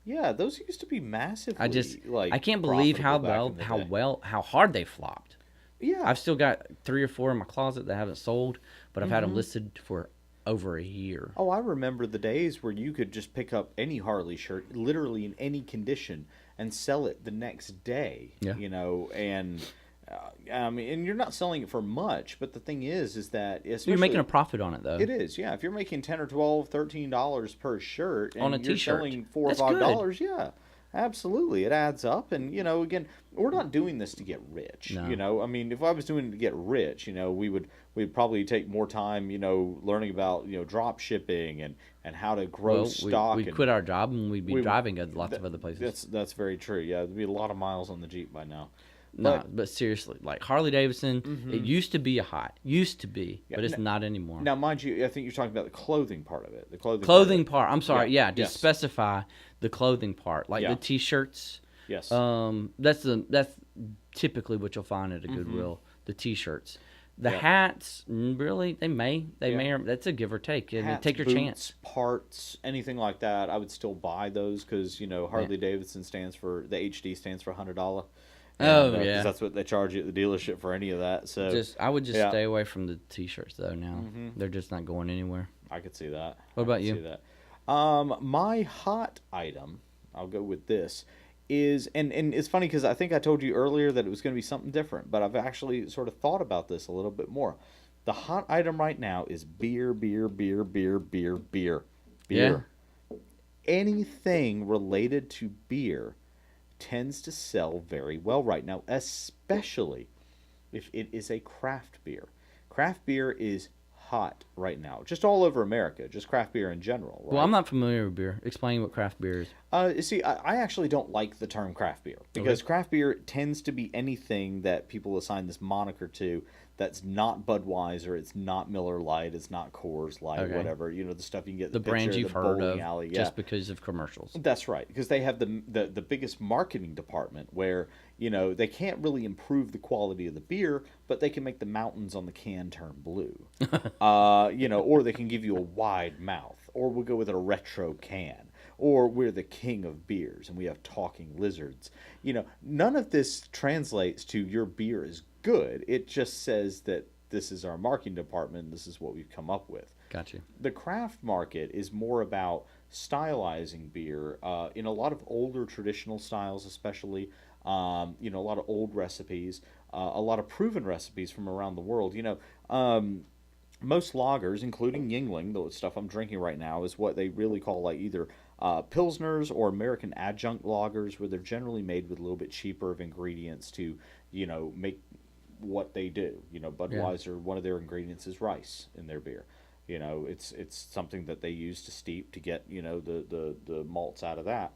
Yeah, those used to be massively. I can't believe how profitable back in the day. how hard they flopped. Yeah. I've still got 3 or 4 in my closet that haven't sold, but I've had them Mm-hmm. listed for over a year. Oh, I remember the days where you could just pick up any Harley shirt, literally in any condition, and sell it the next day. Yeah. And I mean, and you're not selling it for much, but the thing is that You're making especially a profit on it though. it is, yeah. If you're making 10 or 12, $13 per shirt, On a and you're t-shirt. selling 4 or That's 5 dollars, yeah, absolutely, it adds up. And again, we're not doing this to get rich. No. I mean, if I was doing it to get rich, we'd probably take more time, learning about drop shipping and how to grow Well, stock. we'd and quit our job and we'd be we- driving to lots of other places. That's very true. Yeah, there'd be a lot of miles on the Jeep by now. No, but seriously, like Harley Davidson, Mm-hmm. it used to be a hot. Used to be, Yeah, but it's not anymore. Now, mind you, I think you're talking about the clothing part of it. The Clothing part. I'm sorry. Yeah, Yeah, just yes. specify the clothing part, like Yeah. the t-shirts. Yes. That's typically what you'll find at a Goodwill. The t-shirts, the Yeah. hats. Really, they may, Yeah. or that's a give or take. I mean, Hats, take your boots, chance. parts, anything like that, I would still buy those because Harley Davidson stands for the HD stands for $100. Oh, 'cause yeah. that's what they charge you at the dealership for any of that. So I would just yeah. stay away from the t-shirts though. Now they're just not going anywhere. I could see that. What about I could you? See that. My hot item, I'll go with this, is and it's funny because I think I told you earlier that it was going to be something different, but I've actually sort of thought about this a little bit more. The hot item right now is beer, beer, beer, beer, beer, beer, beer. Anything related to beer tends to sell very well right now, especially if it is a craft beer. Craft beer is hot right now, just all over America, just craft beer in general. Right? Well, I'm not familiar with beer. Explain what craft beer is. You see, I actually don't like the term craft beer because craft beer tends to be anything that people assign this moniker to that's not Budweiser, it's not Miller Lite, it's not Coors Light, Okay. whatever. The stuff you can get at The the brands picture, you've the heard bowling of alley. Yeah. just because of commercials. That's right, because they have the biggest marketing department where they can't really improve the quality of the beer, but they can make the mountains on the can turn blue, or they can give you a wide mouth, or we'll go with a retro can, or we're the king of beers and we have talking lizards. None of this translates to your beer is good. It just says that this is our marketing department. This is what we've come up with. Got you. The craft market is more about stylizing beer in a lot of older traditional styles, especially. A lot of old recipes, a lot of proven recipes from around the world. Most lagers, including Yingling, the stuff I'm drinking right now, is what they really call like either pilsners or American adjunct lagers, where they're generally made with a little bit cheaper of ingredients to make what they do. Budweiser, one of their ingredients is rice in their beer. It's something that they use to steep to get the malts out of that.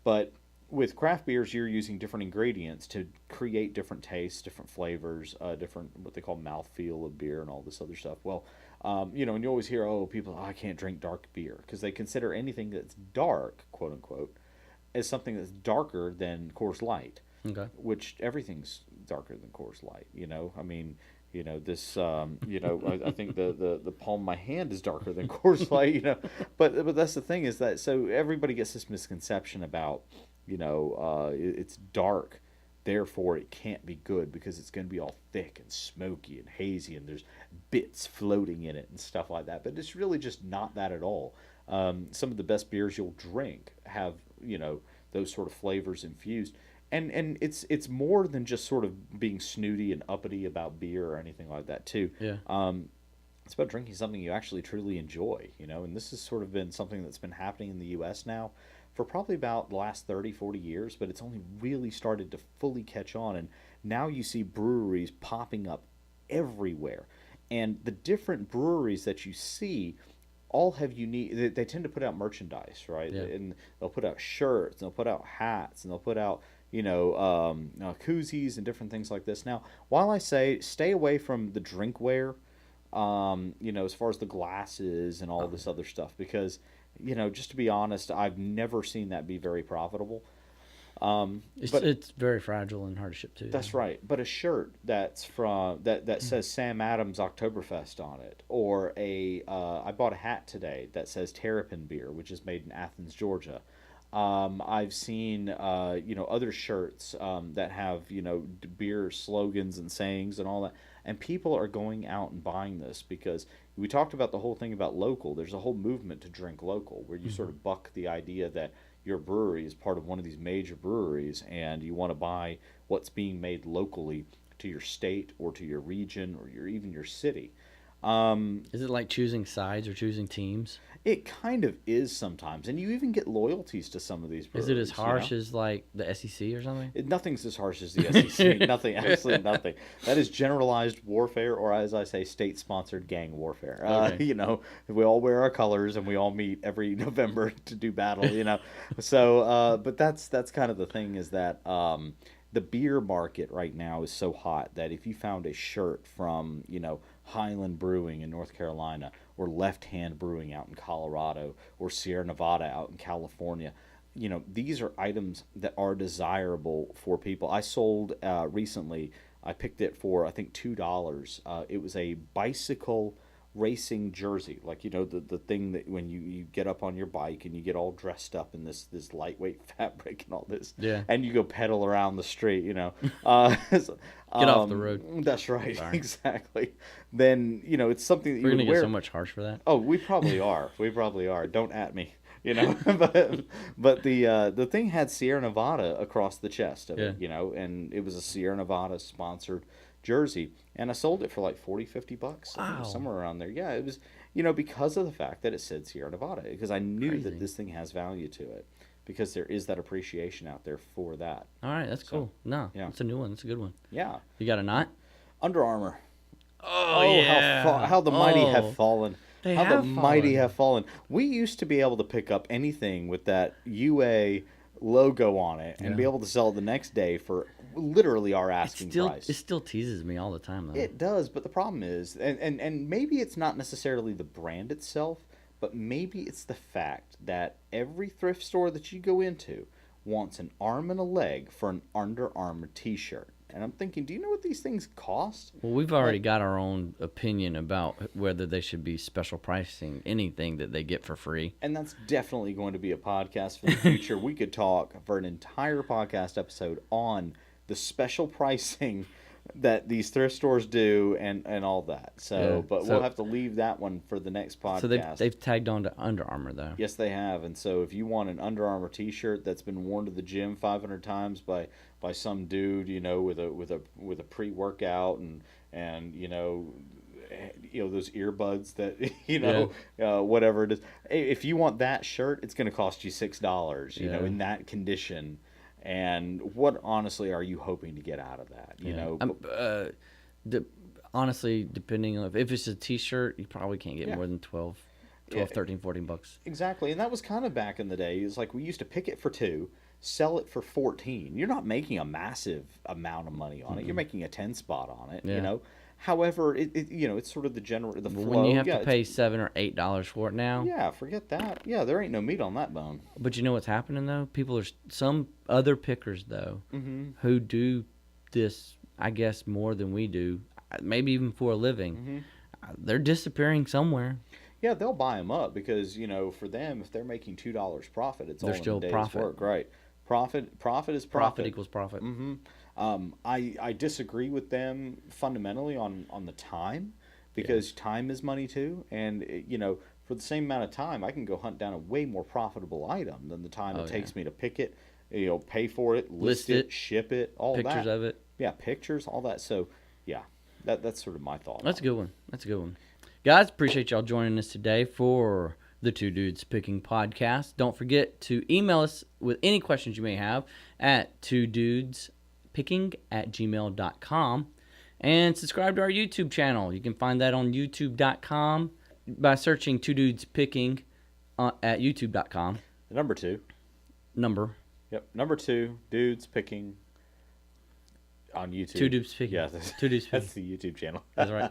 But with craft beers, you're using different ingredients to create different tastes, different flavors, different what they call mouthfeel of beer and all this other stuff. Well, and you always hear, people, I can't drink dark beer because they consider anything that's dark, quote unquote, as something that's darker than Coors Light. Okay. Which everything's darker than Coors Light. I mean, this. I think the palm of my hand is darker than Coors Light. But that's the thing is that so everybody gets this misconception about it's dark, therefore it can't be good because it's going to be all thick and smoky and hazy and there's bits floating in it and stuff like that. But it's really just not that at all. Some of the best beers you'll drink have those sort of flavors infused. And it's more than just sort of being snooty and uppity about beer or anything like that too. Yeah. It's about drinking something you actually truly enjoy, and this has sort of been something that's been happening in the U.S. now for probably about the last 30, 40 years, but it's only really started to fully catch on, and now you see breweries popping up everywhere. And the different breweries that you see all have unique, they tend to put out merchandise, right? Yeah. And they'll put out shirts, and they'll put out hats, and they'll put out koozies and different things like this. Now, while I say stay away from the drinkware, as far as the glasses and all this other stuff, because, just to be honest, I've never seen that be very profitable. It's very fragile and hard to ship too. That's right. But a shirt that's from that says Sam Adams Oktoberfest on it, or I bought a hat today that says Terrapin Beer, which is made in Athens, Georgia. I've seen, other shirts that have, beer slogans and sayings and all that. And people are going out and buying this because we talked about the whole thing about local. There's a whole movement to drink local where you sort of buck the idea that your brewery is part of one of these major breweries and you want to buy what's being made locally to your state or to your region or even your city. Is it like choosing sides or choosing teams? It kind of is sometimes, and you even get loyalties to some of these breweries. Is it as harsh as like the SEC or something? Nothing's as harsh as the SEC. Nothing, absolutely nothing. That is generalized warfare, or as I say, state-sponsored gang warfare. Okay. We all wear our colors, and we all meet every November to do battle. So, but that's kind of the thing is that the beer market right now is so hot that if you found a shirt from Highland Brewing in North Carolina, or Left Hand Brewing out in Colorado, or Sierra Nevada out in California, these are items that are desirable for people. I sold recently, I picked it for I think $2. It was a bicycle racing jersey, like the thing that when you get up on your bike and you get all dressed up in this lightweight fabric and all this, Yeah. and you go pedal around the street, Get off the road. That's right. Sorry. Exactly. Then it's something that We're you gonna would get wear. so much harsh for that. Oh, we probably are. We probably are. Don't at me. But the thing had Sierra Nevada across the chest of it, and it was a Sierra Nevada sponsored jersey, and I sold it for like $40-$50. I think it Wow. was somewhere around there. Yeah, it was, because of the fact that it said Sierra Nevada, because I knew Crazy. that this thing has value to it, because there is that appreciation out there for that. All right, that's cool. No, yeah. it's a new one. It's a good one. Yeah. You got a knot? Under Armour. Oh, How the mighty have fallen. They How have the mighty fallen. have fallen. We used to be able to pick up anything with that UA logo on it and Yeah. be able to sell it the next day for literally our asking price. It still teases me all the time though. It does, but the problem is, and maybe it's not necessarily the brand itself, but maybe it's the fact that every thrift store that you go into wants an arm and a leg for an Under Armour t-shirt. And I'm thinking, do you know what these things cost? Well, we've already got our own opinion about whether they should be special pricing anything that they get for free. And that's definitely going to be a podcast for the future. We could talk for an entire podcast episode on the special pricing that these thrift stores do and all that. So, Yeah. but So- we'll have to leave that one for the next podcast. So they've tagged on to Under Armour though. Yes, they have. And so if you want an Under Armour t-shirt that's been worn to the gym 500 times by some dude, with a pre-workout and those earbuds that whatever it is. If you want that shirt, it's going to cost you $6, Yeah. in that condition. And what honestly are you hoping to get out of that? Honestly, depending on if it's a t-shirt, you probably can't get Yeah. more than 12, Yeah. 13, 14 bucks. Exactly, and that was kind of back in the day. It's like we used to pick it for $2, sell it for $14. You're not making a massive amount of money on it. You're making a 10 spot on it. Yeah. However, it's sort of the flow. When you have Yeah, to pay $7 or $8 for it now. yeah, forget that. Yeah, there ain't no meat on that bone. But you know what's happening though? People are some other pickers though who do this, I guess, more than we do, maybe even for a living. They're disappearing somewhere. Yeah, they'll buy them up because for them, if they're making $2 profit, it's They're all in still a day's profit. work, right? Profit is profit. Profit equals profit. I disagree with them fundamentally on the time because time is money too, and for the same amount of time I can go hunt down a way more profitable item than the time it takes me to pick it, pay for it, list it, ship it, all that. Pictures of it. Yeah, pictures, all that. So yeah, that's sort of my thought. That's a good one. That's a good one. Guys, appreciate y'all joining us today for the Two Dudes Picking podcast. Don't forget to email us with any questions you may have at twodudespicking@gmail.com and subscribe to our YouTube channel. You can find that on youtube.com by searching Two Dudes Picking at youtube.com. Number 2. Yep, number 2, dudes picking on YouTube. Two Dudes Picking. Yeah, Two Dudes Picking. that's the YouTube channel. That's right.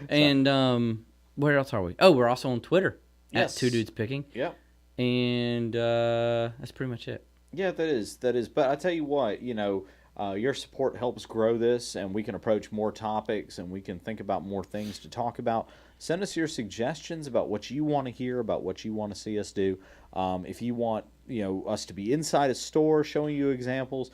And where else are we? Oh, we're also on Twitter Yes. at Two Dudes Picking. Yep. And that's pretty much it. Yeah, that is. But I tell you what, your support helps grow this, and we can approach more topics, and we can think about more things to talk about. Send us your suggestions about what you want to hear, about what you want to see us do. If you want us to be inside a store showing you examples.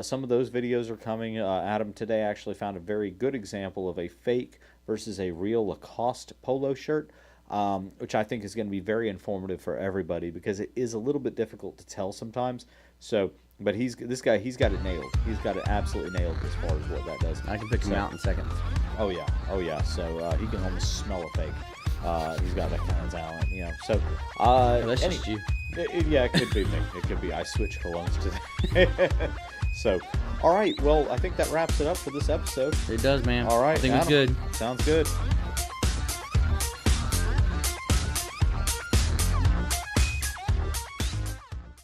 Some of those videos are coming. Adam today actually found a very good example of a fake versus a real Lacoste polo shirt, which I think is going to be very informative for everybody because it is a little bit difficult to tell sometimes. So, but he's got it nailed. He's got it absolutely nailed as far as what that does. I can pick him out in seconds. Oh yeah. So he can almost smell a fake. He's got that kind of talent, So That's just you. It could be me. It could be I switched colognes today. So, all right. Well, I think that wraps it up for this episode. It does, man. All right, I think it was Adam, good. Sounds good.